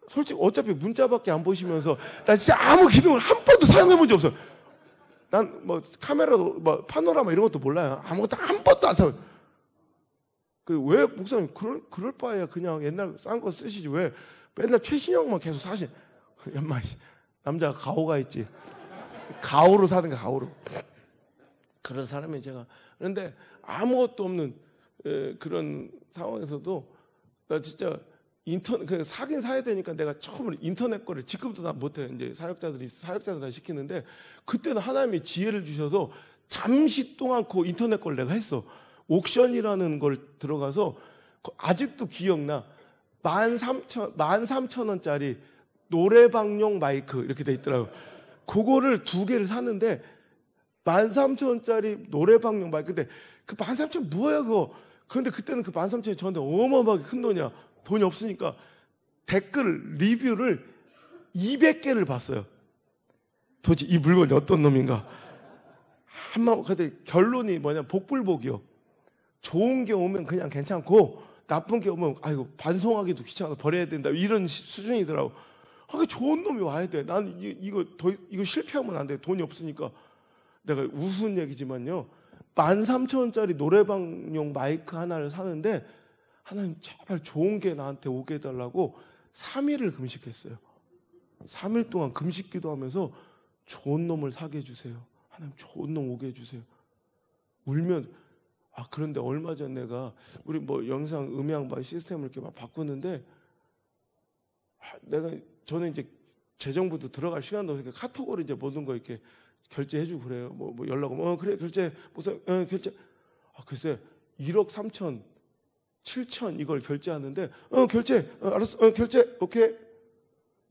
솔직히 어차피 문자밖에 안 보시면서 나 진짜 아무 기능을 한 번도 사용해 본 적 없어. 난 카메라도 파노라마 이런 것도 몰라요. 아무것도 한 번도 안 사용. 왜 목사님 그럴 바에야 그냥 옛날 싼 거 쓰시지 왜 맨날 최신형만 계속 사시. 엄마, 남자가 가오가 있지. 가오로 사든가 가오로. 그런 사람이 제가. 그런데 아무것도 없는 그런 상황에서도 나 진짜 사긴 사야 되니까 내가 처음으로 인터넷 거를, 지금도 나 못해. 이제 사역자들이 시키는데, 그때는 하나님이 지혜를 주셔서 잠시 동안 그 인터넷 걸 내가 했어. 옥션이라는 걸 들어가서, 아직도 기억나. 13,000원짜리 노래방용 마이크 이렇게 돼 있더라고요. 그거를 2개를 샀는데 13,000원짜리 노래방용 마이크. 근데 그 13,000원 뭐야 그거. 그런데 그때는 그 13,000원이 저한테 어마어마하게 큰 돈이야. 돈이 없으니까 리뷰를 200개를 봤어요. 도대체 이 물건이 어떤 놈인가. 근데 결론이 뭐냐, 복불복이요. 좋은 게 오면 그냥 괜찮고 나쁜 게 오면 아이고 반송하기도 귀찮아 버려야 된다, 이런 수준이더라고. 좋은 놈이 와야 돼. 나는 이거 실패하면 안 돼. 돈이 없으니까. 내가 우스운 얘기지만요, 13,000원짜리 노래방용 마이크 하나를 사는데 하나님 제발 좋은 게 나한테 오게 해달라고 3일을 금식했어요. 3일 동안 금식 기도하면서 좋은 놈을 사게 해주세요. 하나님 좋은 놈 오게 해주세요. 울면. 그런데 얼마 전 내가 우리 영상 음향 시스템을 이렇게 막 바꾸는데, 저는 이제 재정부도 들어갈 시간도 없으니까 카톡으로 이제 모든 거 이렇게 결제해주고 그래요. 연락 오면 그래 결제 무슨 결제. 글쎄 1억 3천 7천 이걸 결제하는데 결제 알았어 결제 오케이.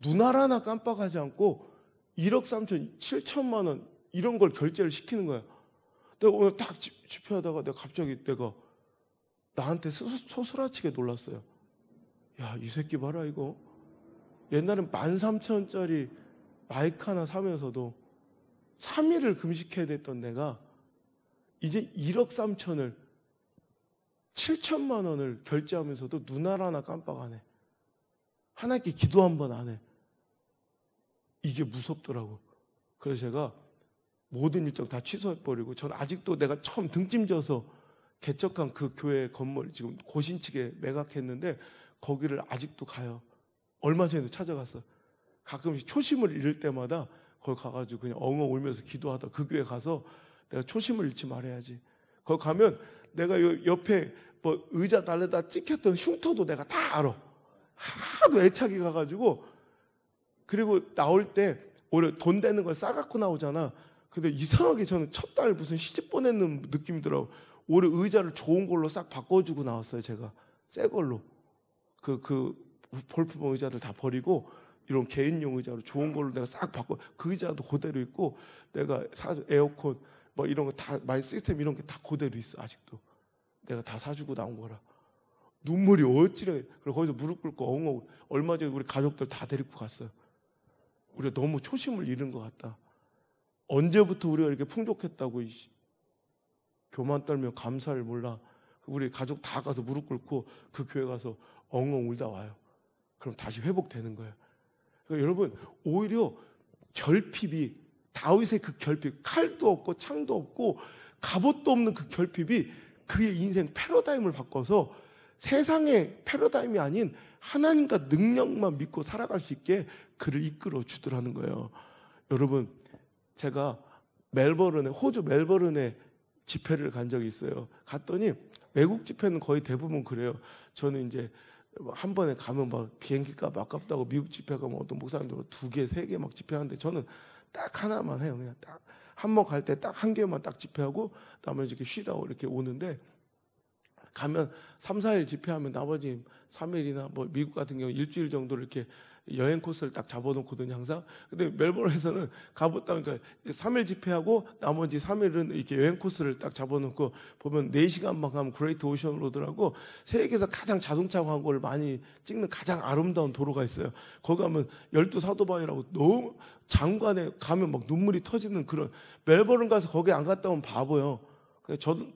눈알 하나 깜빡하지 않고 1억 3천 7천만 원 이런 걸 결제를 시키는 거야. 내가 오늘 딱 집회하다가 갑자기 나한테 소스라치게 놀랐어요. 야, 이 새끼 봐라 이거. 옛날엔 13,000원짜리 마이크 하나 사면서도 3일을 금식해야 됐던 내가 이제 1억 3천을 7천만 원을 결제하면서도 눈알 하나 깜빡 안 해. 하나님께 기도 한 번 안 해. 이게 무섭더라고. 그래서 제가 모든 일정 다 취소해버리고, 전 아직도 내가 처음 등짐져서 개척한 그 교회 건물 지금 고신측에 매각했는데, 거기를 아직도 가요. 얼마 전에도 찾아갔어. 가끔씩 초심을 잃을 때마다 거기 가가지고 그냥 엉엉 울면서 기도하다 그 교회 가서 내가 초심을 잃지 말아야지. 거기 가면 내가 옆에 뭐 의자 달래다 찍혔던 흉터도 내가 다 알아. 하도 애착이 가가지고. 그리고 나올 때 오히려 돈 되는 걸 싸갖고 나오잖아. 근데 이상하게 저는 첫 달 무슨 시집 보내는 느낌이 들어. 오히려 의자를 좋은 걸로 싹 바꿔주고 나왔어요. 제가 새 걸로 그 볼품업 의자들 다 버리고 이런 개인용 의자로 좋은 걸로 내가 싹 바꿔. 그 의자도 그대로 있고 내가 에어컨 뭐 이런 거 다 마이 시스템 이런 게 다 그대로 있어. 아직도 내가 다 사주고 나온 거라. 눈물이 어찌래. 그리고 거기서 무릎 꿇고 엉엉. 얼마 전에 우리 가족들 다 데리고 갔어요. 우리가 너무 초심을 잃은 것 같다. 언제부터 우리가 이렇게 풍족했다고 교만 떨며 감사를 몰라. 우리 가족 다 가서 무릎 꿇고 그 교회 가서 엉엉 울다 와요. 그럼 다시 회복되는 거예요. 그러니까 여러분 오히려 결핍이 다윗의 그 결핍, 칼도 없고 창도 없고 갑옷도 없는 그 결핍이 그의 인생 패러다임을 바꿔서 세상의 패러다임이 아닌 하나님과 능력만 믿고 살아갈 수 있게 그를 이끌어 주더라는 거예요. 여러분 제가 호주 멜버른에 집회를 간 적이 있어요. 갔더니 외국 집회는 거의 대부분 그래요. 저는 이제 한 번에 가면 막 비행기값 아깝다고 미국 집회 가면 어떤 목사님들 2개, 3개 막 집회하는데 저는 딱 하나만 해요. 그냥 딱 한 번 갈 때 딱 한 개만 딱 집회하고 나머지 이렇게 쉬다 이렇게 오는데 가면 3, 4일 집회하면 나머지 3일이나 뭐 미국 같은 경우 일주일 정도를 이렇게 여행 코스를 딱 잡아놓거든요, 항상. 근데 멜버른에서는 가보다 보니까 3일 집회하고 나머지 3일은 이렇게 여행 코스를 딱 잡아놓고 보면 4시간만 가면 그레이트 오션 로드라고 세계에서 가장 자동차 광고를 많이 찍는 가장 아름다운 도로가 있어요. 거기 가면 12사도방이라고 너무 장관에 가면 막 눈물이 터지는 그런. 멜버른 가서 거기 안 갔다 오면 바보예요.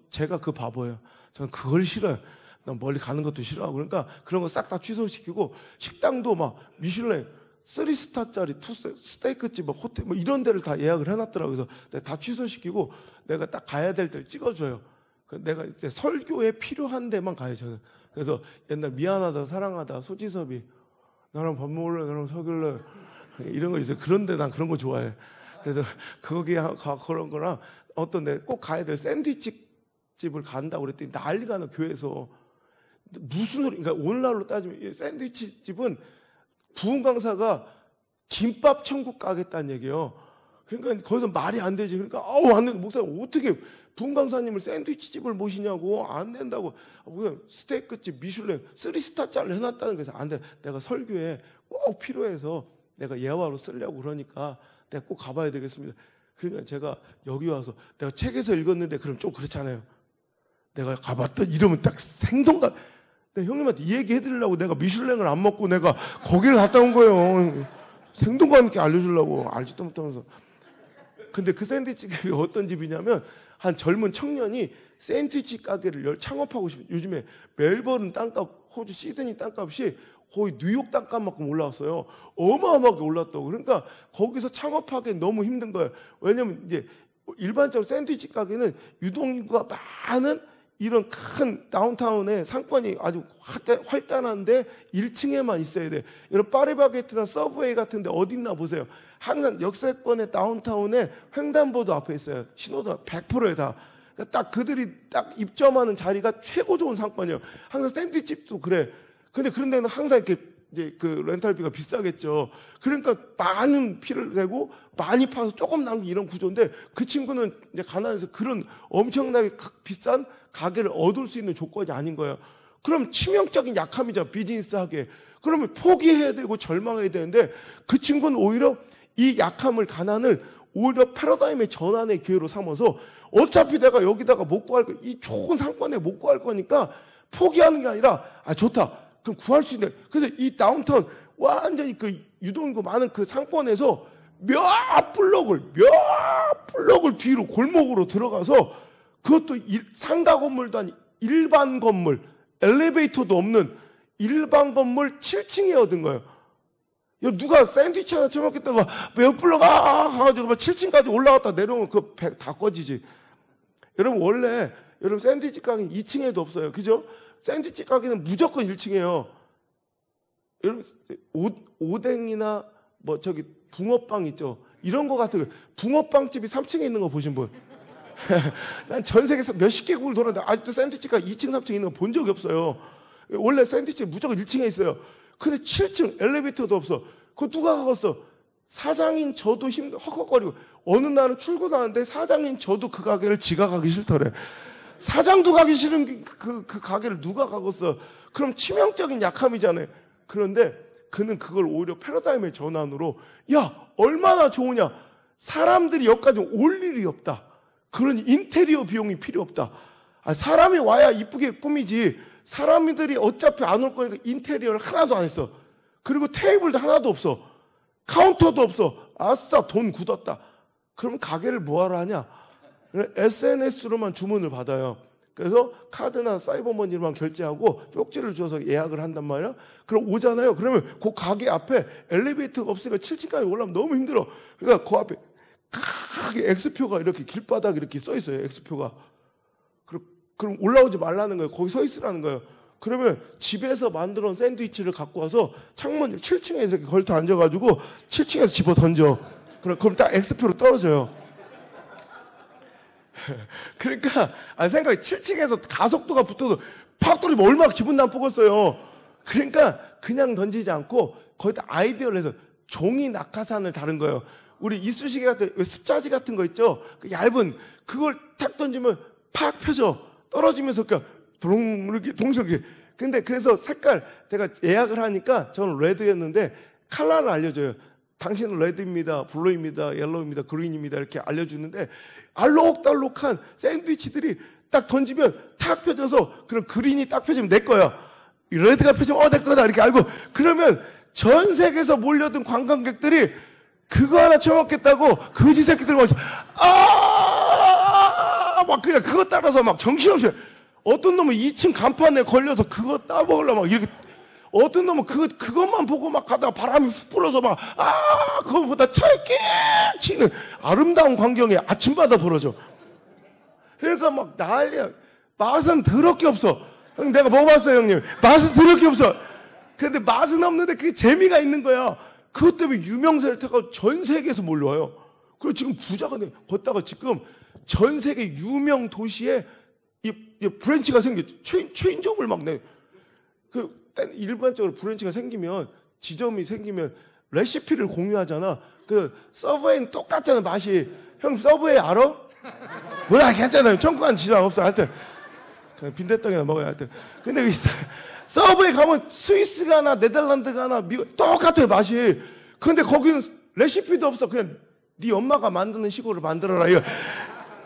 제가 그 바보예요. 저는 그걸 싫어요. 난 멀리 가는 것도 싫어하고. 그러니까 그런 거 싹 다 취소시키고 식당도 막 미슐랭 3스타짜리 스테이크집 막 호텔 뭐 이런 데를 다 예약을 해놨더라고요. 그래서 내가 다 취소시키고 내가 딱 가야 될 때를 찍어줘요. 내가 이제 설교에 필요한 데만 가요, 저는. 그래서 옛날 미안하다 사랑하다 소지섭이 나랑 밥 먹을래, 나랑 사귈래 이런 거 있어요. 그런데 난 그런 거 좋아해. 그래서 거기 그런 거랑 어떤 데 꼭 가야 될 샌드위치 집을 간다고 그랬더니 난리가 나. 교회에서 무슨 소리. 그러니까 오늘날로 따지면 샌드위치 집은 부흥 강사가 김밥 천국 가겠다는 얘기예요. 그러니까 거기서 말이 안 되지. 그러니까 안 돼. 목사님 어떻게 부흥 강사님을 샌드위치 집을 모시냐고. 안 된다고. 스테이크집 미슐랭 3스타짜리 해놨다는 거에서 안 돼. 내가 설교에 꼭 필요해서 내가 예화로 쓰려고 그러니까 내가 꼭 가봐야 되겠습니다. 그러니까 제가 여기 와서 내가 책에서 읽었는데 그럼 좀 그렇잖아요. 내가 가봤던 이러면 딱 생동감. 내가 형님한테 이 얘기 해드리려고 내가 미슐랭을 안 먹고 내가 거기를 갔다 온 거예요. 생동감 있게 알려주려고. 알지도 못하면서. 근데 그 샌드위치 집이 어떤 집이냐면 한 젊은 청년이 샌드위치 가게를 창업하고 싶어요. 요즘에 멜버른 땅값, 호주 시드니 땅값이 거의 뉴욕 땅값만큼 올라왔어요. 어마어마하게 올랐다고. 그러니까 거기서 창업하기 너무 힘든 거예요. 왜냐면 이제 일반적으로 샌드위치 가게는 유동인구가 많은 이런 큰 다운타운에 상권이 아주 활달한데 1층에만 있어야 돼. 이런 파리바게트나 서브웨이 같은 데 어디 있나 보세요. 항상 역세권의 다운타운에 횡단보도 앞에 있어요. 신호등 100%에 다. 그러니까 딱 그들이 딱 입점하는 자리가 최고 좋은 상권이에요. 항상 샌드위치집도 그래. 근데 그런 데는 항상 이렇게 이제 그 렌탈비가 비싸겠죠. 그러니까 많은 피를 내고 많이 파서 조금 남긴 이런 구조인데 그 친구는 이제 가난해서 그런 엄청나게 비싼 가게를 얻을 수 있는 조건이 아닌 거예요. 그럼 치명적인 약함이죠, 비즈니스하게. 그러면 포기해야 되고 절망해야 되는데 그 친구는 오히려 이 약함을, 가난을 오히려 패러다임의 전환의 기회로 삼아서 어차피 내가 여기다가 못 구할 거, 이 좋은 상권에 못 구할 거니까 포기하는 게 아니라 그럼 구할 수 있네. 그래서 이 다운타운 완전히 그 유동인구 많은 그 상권에서 몇 블럭을 뒤로 골목으로 들어가서 그것도 상가 건물도 아닌 일반 건물, 엘리베이터도 없는 일반 건물 7층에 얻은 거예요. 누가 샌드위치 하나 처먹겠다고 몇 블럭 가가지고 7층까지 올라갔다 내려오면 그거 다 꺼지지. 여러분 샌드위치 가게는 2층에도 없어요. 그죠? 샌드위치 가게는 무조건 1층이에요. 여러분 오뎅이나 뭐 저기 붕어빵 있죠. 이런 거 같은 거. 붕어빵집이 3층에 있는 거 보신 분? 난 전 세계 몇십 개국을 돌았는데 아직도 샌드위치가 2층, 3층에 있는 거 본 적이 없어요. 원래 샌드위치 무조건 1층에 있어요. 근데 7층 엘리베이터도 없어. 그거 누가 가겠어? 사장인 저도 헉헉거리고 어느 날은 출근하는데 사장인 저도 그 가게를 지가 가기 싫더래. 사장도 가기 싫은 그 가게를 누가 가겠어? 그럼 치명적인 약함이잖아요. 그런데 그는 그걸 오히려 패러다임의 전환으로 야 얼마나 좋으냐. 사람들이 여기까지 올 일이 없다. 그런 인테리어 비용이 필요 없다. 사람이 와야 이쁘게 꾸미지. 사람들이 어차피 안 올 거니까 인테리어를 하나도 안 했어. 그리고 테이블도 하나도 없어. 카운터도 없어. 아싸 돈 굳었다. 그럼 가게를 뭐하러 하냐? SNS로만 주문을 받아요. 그래서 카드나 사이버머니로만 결제하고 쪽지를 줘서 예약을 한단 말이야. 그럼 오잖아요. 그러면 그 가게 앞에 엘리베이터가 없으니까 7층까지 올라오면 너무 힘들어. 그러니까 그 앞에 크게 X표가 이렇게 길바닥에 이렇게 써 있어요. X표가. 그럼 올라오지 말라는 거예요. 거기 서 있으라는 거예요. 그러면 집에서 만들어 놓은 샌드위치를 갖고 와서 창문 7층에 이렇게 걸터 앉아가지고 7층에서 집어 던져. 그럼 딱 X표로 떨어져요. 그러니까 생각해 7층에서 가속도가 붙어서 팍 떨어지면 얼마나 기분 나쁘겠어요. 그러니까 그냥 던지지 않고 거기다 아이디어를 해서 종이 낙하산을 다른 거예요. 우리 이쑤시개 같은 습자지 같은 거 있죠. 그 얇은 그걸 탁 던지면 팍 펴져. 떨어지면서 그러니까 도롱 이렇게 동시에. 근데 그래서 색깔 내가 예약을 하니까 저는 레드였는데 컬러를 알려줘요. 당신은 레드입니다, 블루입니다, 옐로우입니다, 그린입니다 이렇게 알려주는데 알록달록한 샌드위치들이 딱 던지면 탁 펴져서 그럼 그린이 딱 펴지면 내 거야. 레드가 펴지면 내 거다 이렇게 알고 그러면 전 세계에서 몰려든 관광객들이 그거 하나 처먹겠다고 거지 새끼들 막 그냥 그거 따라서 막 정신없이 어떤 놈은 2층 간판에 걸려서 그거 따먹으려고 막 이렇게 어떤 놈은 그것만 보고 막 가다가 바람이 훅 불어서 막 그거보다 차이게 치는 아름다운 광경이 아침마다 벌어져. 그러니까 막 난리야. 맛은 더럽게 없어. 형 내가 먹어봤어요 형님. 맛은 더럽게 없어. 근데 맛은 없는데 그게 재미가 있는 거야. 그것 때문에 유명세를 타고 전 세계에서 몰려와요. 그리고 지금 부자가 걷다가 지금 전 세계 유명 도시에 이 브랜치가 생겼죠. 체인점을 막 내. 일반적으로 브랜치가 생기면 지점이 생기면 레시피를 공유하잖아. 그 서브웨이는 똑같잖아 맛이. 형 서브웨이 알아? 몰라 괜찮아요. 청구한 지장 없어. 하여튼 그냥 빈대떡이나 먹어야 하여튼. 근데 서브웨이 가면 스위스 가나 네덜란드 가나 미국 똑같아요 맛이. 근데 거기는 레시피도 없어. 그냥 네 엄마가 만드는 식으로 만들어라 이거.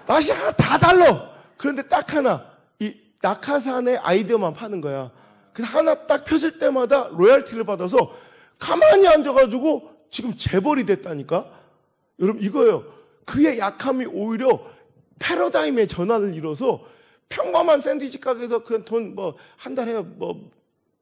맛이 다 달라. 그런데 딱 하나 이 낙하산의 아이디어만 파는 거야. 그래서 하나 딱 펴질 때마다 로열티를 받아서 가만히 앉아가지고 지금 재벌이 됐다니까. 여러분 이거예요. 그의 약함이 오히려 패러다임의 전환을 이뤄서 평범한 샌드위치 가게에서 그냥 돈 뭐 한 달에 뭐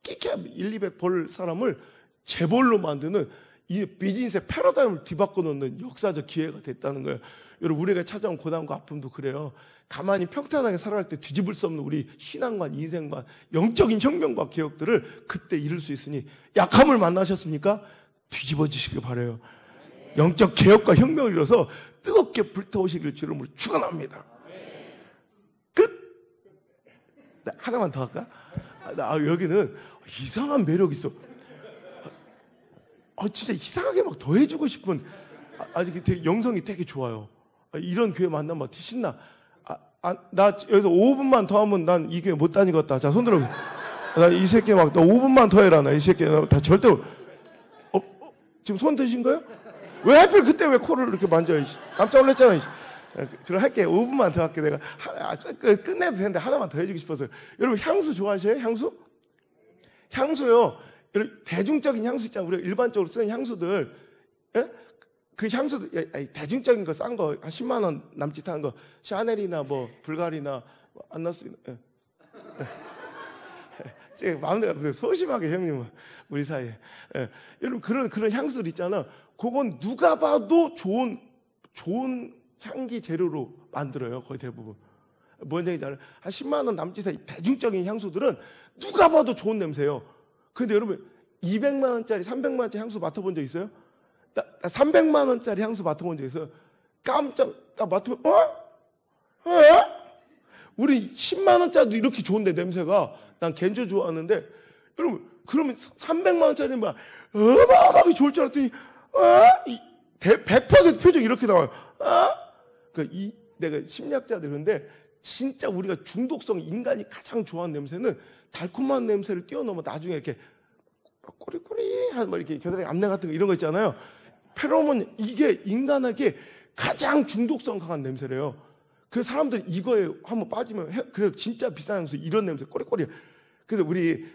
끼케 1, 200 벌 사람을 재벌로 만드는 이 비즈니스의 패러다임을 뒤바꿔 놓는 역사적 기회가 됐다는 거예요. 여러분 우리가 찾아온 고난과 아픔도 그래요. 가만히 평탄하게 살아갈 때 뒤집을 수 없는 우리 신앙관, 인생관, 영적인 혁명과 개혁들을 그때 이룰 수 있으니 약함을 만나셨습니까? 뒤집어지시길 바라요. 영적 개혁과 혁명을 이뤄서 뜨겁게 불타오시길 주름으로 축원합니다. 끝. 하나만 더 할까? 여기는 이상한 매력이 있어. 진짜 이상하게 막 더해주고 싶은 아직 되게 영성이 되게 좋아요. 이런 교회 만나면 신나. 나 여기서 5분만 더 하면 난 이 교회 못 다니겠다. 자, 손 들어. 나 이 새끼 막, 너 5분만 더 해라. 나 이 새끼, 다 절대로. 지금 손 드신 거예요? 왜 하필 그때 왜 코를 이렇게 만져요? 깜짝 놀랐잖아. 그럼 할게. 5분만 더 할게. 내가. 끝내도 되는데 하나만 더 해주고 싶어서. 여러분, 향수 좋아하셔요? 향수? 향수요. 대중적인 향수 있잖아요. 우리가 일반적으로 쓰는 향수들. 예? 그 향수들, 대중적인 거 싼 거, 한 10만 원 남짓 하는 거, 샤넬이나 뭐, 불가리나, 안 났어. 제가 마음대로 소심하게 형님은, 우리 사이에. 여러분, 그런 향수들 있잖아. 그건 누가 봐도 좋은 향기 재료로 만들어요. 거의 대부분. 뭔 얘기인지 알아요? 한 10만 원 남짓의 대중적인 향수들은 누가 봐도 좋은 냄새예요. 근데 여러분, 200만 원짜리, 300만 원짜리 향수 맡아본 적 있어요? 나 300만 원짜리 향수 맡아본 적 있어요? 깜짝, 나 맡으면, 우리 10만 원짜리도 이렇게 좋은데, 냄새가. 난 겐조 좋아하는데, 여러분, 그러면 300만 원짜리는 막, 어마어마하게 좋을 줄 알았더니, 100% 표정이 이렇게 나와요. 내가 심리학자들, 그런데, 진짜 우리가 중독성, 인간이 가장 좋아하는 냄새는 달콤한 냄새를 뛰어넘어 나중에 이렇게 꼬리꼬리한 뭐 이렇게 겨드랑이 암내 같은 거 이런 거 있잖아요. 페로몬, 이게 인간에게 가장 중독성 강한 냄새래요. 그래서 사람들이 이거에 한번 빠지면 그래서 진짜 비싼 향수 이런 냄새 꼬리꼬리. 그래서 우리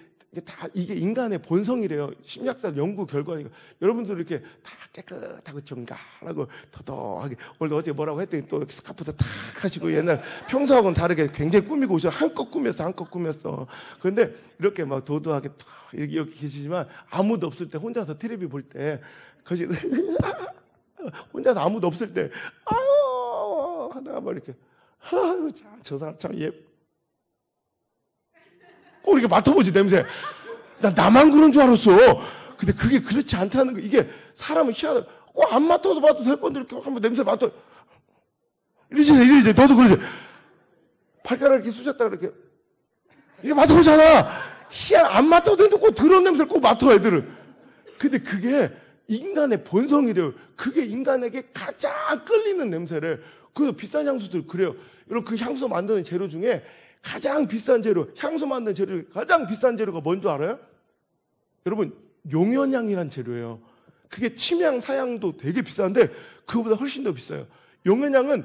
이게 인간의 본성이래요. 심리학자 연구 결과니까 여러분들 이렇게 다 깨끗하고 정갈하고 더더하게 오늘 어제 뭐라고 했더니 또 스카프도 탁 하시고 옛날 평소하고는 다르게 굉장히 꾸미고 오셔. 한껏 꾸몄어. 그런데 이렇게 막 도도하게 탁 이렇게 계시지만 아무도 없을 때 혼자서 텔레비 볼 때 거기 혼자서 아무도 없을 때 아유 하다가 막 이렇게 저 사람 참 꼭 이렇게 맡아보지, 냄새. 나만 그런 줄 알았어. 근데 그게 그렇지 않다는 거. 이게 사람은 희한해. 꼭 안 맡아도 될 건데 이렇게 한번 냄새 맡아. 이러지. 너도 그러지. 발가락 이렇게 쑤셨다 그렇게. 이렇게 맡아보잖아. 안 맡아도 되는데 꼭 더러운 냄새를 꼭 맡아, 애들은. 근데 그게 인간의 본성이래요. 그게 인간에게 가장 끌리는 냄새래. 그래서 비싼 향수들 그래요. 여러분, 그 향수 만드는 재료 중에 가장 비싼 재료, 향수 만드는 재료 중에 가장 비싼 재료가 뭔지 알아요? 여러분, 용연향이란 재료예요. 그게 침향, 사향도 되게 비싼데 그거보다 훨씬 더 비싸요. 용연향은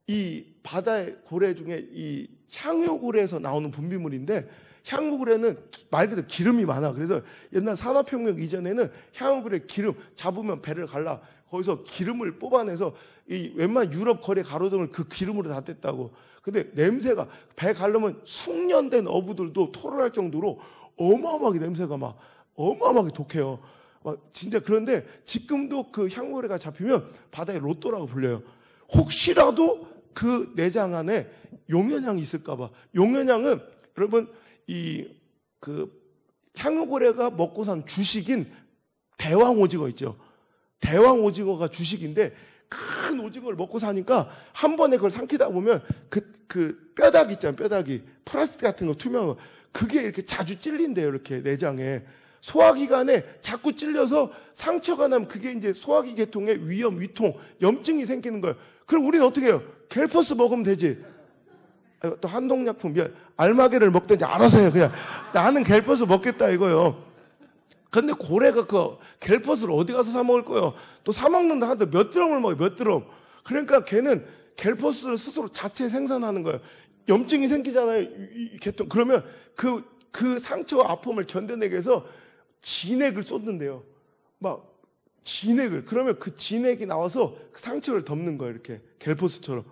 이 바다의 고래 중에 이 향유고래에서 나오는 분비물인데 향유고래는 말 그대로 기름이 많아. 그래서 옛날 산업혁명 이전에는 향유고래 기름 잡으면 배를 갈라. 거기서 기름을 뽑아내서 이 웬만한 유럽 거래 가로등을 그 기름으로 다 뗐다고. 근데 냄새가 배 가르면 숙련된 어부들도 토론할 정도로 어마어마하게 냄새가 막 어마어마하게 독해요. 막 진짜. 그런데 지금도 그 향고래가 잡히면 바다에 로또라고 불려요. 혹시라도 그 내장 안에 용연향이 있을까봐. 용연향은 여러분 그 향고래가 먹고 산 주식인 대왕 오징어 있죠. 대왕 오징어가 주식인데 큰 오징어를 먹고 사니까 한 번에 그걸 삼키다 보면 그 뼈다귀 있잖아요. 뼈다귀. 플라스틱 같은 거 투명한 거. 그게 이렇게 자주 찔린대요. 이렇게 내장에. 소화기관에 자꾸 찔려서 상처가 나면 그게 이제 소화기 계통에 위염, 위통, 염증이 생기는 거예요. 그럼 우리는 어떻게 해요? 겔포스 먹으면 되지. 또 한독약품, 알마게를 먹든지 알아서 해요. 그냥 나는 겔포스 먹겠다 이거요. 근데 고래가 그 겔포스를 어디 가서 사 먹을 거예요? 또 사 먹는다 하더라도 몇 드럼을 먹어요, 몇 드럼. 그러니까 걔는 겔포스를 스스로 자체 생산하는 거예요. 염증이 생기잖아요, 이 계통. 그러면 그 상처와 아픔을 견뎌내기 위해서 진액을 쏟는데요. 막 진액을. 그러면 그 진액이 나와서 그 상처를 덮는 거예요, 이렇게. 겔포스처럼.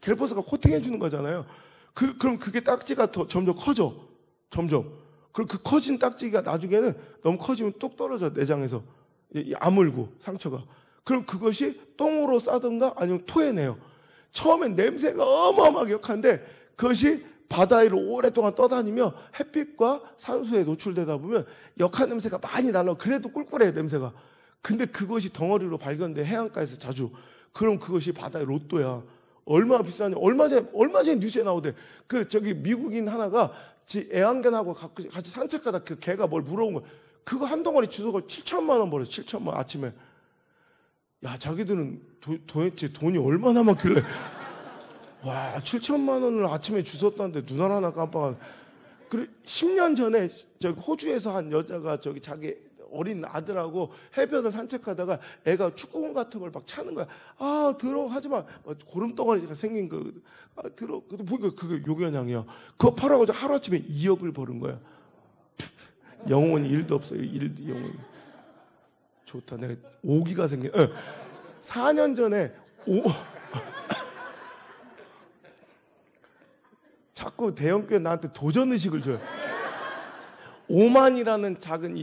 겔포스가 코팅해 주는 거잖아요. 그럼 그게 딱지가 점점 커져. 점점. 그럼 그 커진 딱지가 나중에는 너무 커지면 뚝 떨어져, 내장에서. 아물고, 상처가. 그럼 그것이 똥으로 싸든가 아니면 토해내요. 처음엔 냄새가 어마어마하게 역한데 그것이 바다 위로 오랫동안 떠다니며 햇빛과 산소에 노출되다 보면 역한 냄새가 많이 날라오고 그래도 꿀꿀해요, 냄새가. 근데 그것이 덩어리로 발견돼, 해안가에서 자주. 그럼 그것이 바다의 로또야. 얼마나 비싸냐. 얼마 전에 뉴스에 나오대. 저기 미국인 하나가 지 애완견하고 같이 산책하다 그 개가 뭘 물어온 거. 그거 한 덩어리 주워가 7천만 원 벌었어. 7천만 원 아침에. 야, 자기들은 도대체 돈이 얼마나 많길래. 와, 7천만 원을 아침에 주웠다는데 눈 하나 깜빡한. 그리고 10년 전에 저기 호주에서 한 여자가 저기 자기 어린 아들하고 해변을 산책하다가 애가 축구공 같은 걸 막 차는 거야. 아, 더러워, 하지 마. 고름덩어리가 생긴 더러워. 근데 보니까 그게 요견향이야. 그거 팔아가지고 하루아침에 2억을 버는 거야. 영혼이 1도 없어요. 영혼이. 좋다. 내가 오기가 생긴. 4년 전에 자꾸 대형교회 나한테 도전의식을 줘요. 오만이라는 작은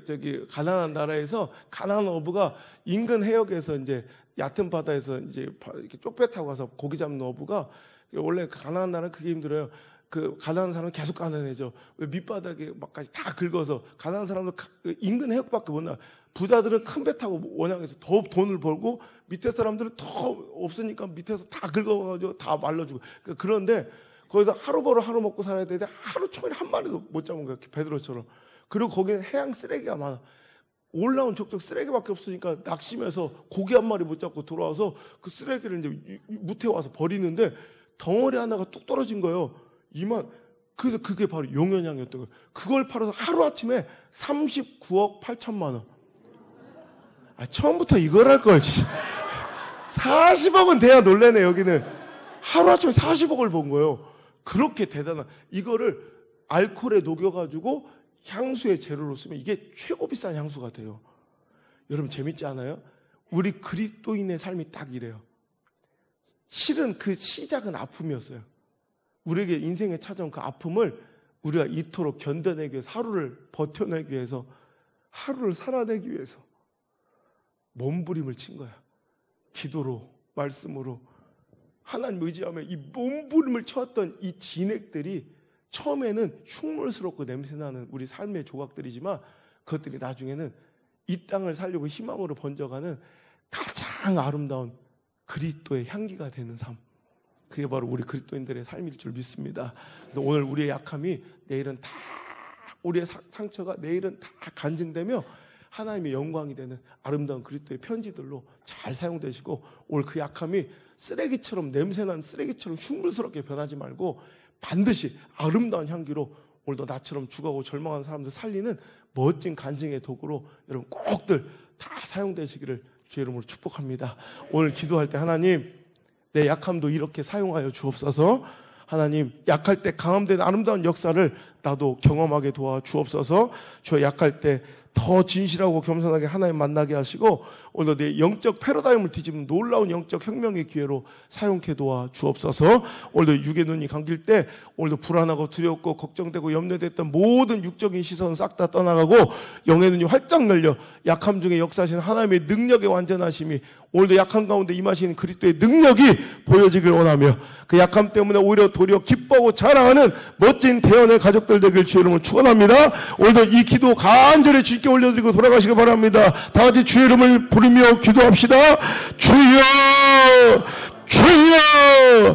저기 가난한 나라에서 가난한 어부가 인근 해역에서 이제 얕은 바다에서 이제 이렇게 쪽배 타고 가서 고기 잡는 어부가 원래 가난한 나라는 그게 힘들어요. 그 가난한 사람은 계속 가난해져. 왜 밑바닥에 막까지 다 긁어서 가난한 사람도 인근 해역밖에 못 나. 부자들은 큰 배 타고 원양에서 더 돈을 벌고 밑에 사람들은 더 없으니까 밑에서 다 긁어가지고 다 말려주고. 그런데 거기서 하루 벌어 하루 먹고 살아야 되는데 하루 종일 한 마리도 못 잡은 거야. 베드로처럼. 그리고 거기는 해양 쓰레기가 많아. 올라온 족족 쓰레기밖에 없으니까 낙심해서 고기 한 마리 못 잡고 돌아와서 그 쓰레기를 이제 무태 와서 버리는데 덩어리 하나가 뚝 떨어진 거예요. 그래서 그게 바로 용연양이었던 거예요. 그걸 팔아서 하루아침에 39억 8천만 원. 처음부터 이걸 할 걸. 40억은 돼야 놀래네, 여기는. 하루아침에 40억을 번 거예요. 그렇게 대단한, 이거를 알코올에 녹여가지고 향수의 재료로 쓰면 이게 최고 비싼 향수가 돼요. 여러분 재밌지 않아요? 우리 그리스도인의 삶이 딱 이래요. 실은 그 시작은 아픔이었어요. 우리에게 인생에 찾아온 그 아픔을 우리가 이토록 견뎌내기 위해서, 하루를 버텨내기 위해서, 하루를 살아내기 위해서 몸부림을 친 거야. 기도로, 말씀으로 하나님 의지하며 이 몸부림을 쳐왔던 이 진액들이 처음에는 흉물스럽고 냄새나는 우리 삶의 조각들이지만 그것들이 나중에는 이 땅을 살려고 희망으로 번져가는 가장 아름다운 그리스도의 향기가 되는 삶. 그게 바로 우리 그리스도인들의 삶일 줄 믿습니다. 그래서 오늘 우리의 약함이 내일은 다, 우리의 상처가 내일은 다 간증되며 하나님의 영광이 되는 아름다운 그리스도의 편지들로 잘 사용되시고, 오늘 그 약함이 쓰레기처럼, 냄새나는 쓰레기처럼 흉물스럽게 변하지 말고 반드시 아름다운 향기로 오늘도 나처럼 죽어가고 절망하는 사람들 살리는 멋진 간증의 도구로 여러분 꼭들 다 사용되시기를 주의 이름으로 축복합니다. 오늘 기도할 때 하나님, 내 약함도 이렇게 사용하여 주옵소서. 하나님, 약할 때 강함되는 아름다운 역사를 나도 경험하게 도와 주옵소서. 저 약할 때 더 진실하고 겸손하게 하나님 만나게 하시고, 오늘도 내 영적 패러다임을 뒤집는 놀라운 영적 혁명의 기회로 사용해 도와 주옵소서. 오늘도 육의 눈이 감길 때 오늘도 불안하고 두렵고 걱정되고 염려됐던 모든 육적인 시선 싹 다 떠나가고 영의 눈이 활짝 열려 약함 중에 역사하시는 하나님의 능력의 완전하심이 오늘도 약함 가운데 임하시는 그리스도의 능력이 보여지길 원하며, 그 약함 때문에 오히려 도리어 기뻐하고 자랑하는 멋진 대언의 가족들 되길 주의 이름으로 축원합니다. 오늘도 이 기도 간절히 주께 올려드리고 돌아가시길 바랍니다. 다 같이 주의 이름을 부르며 기도합시다. 주여, 주여.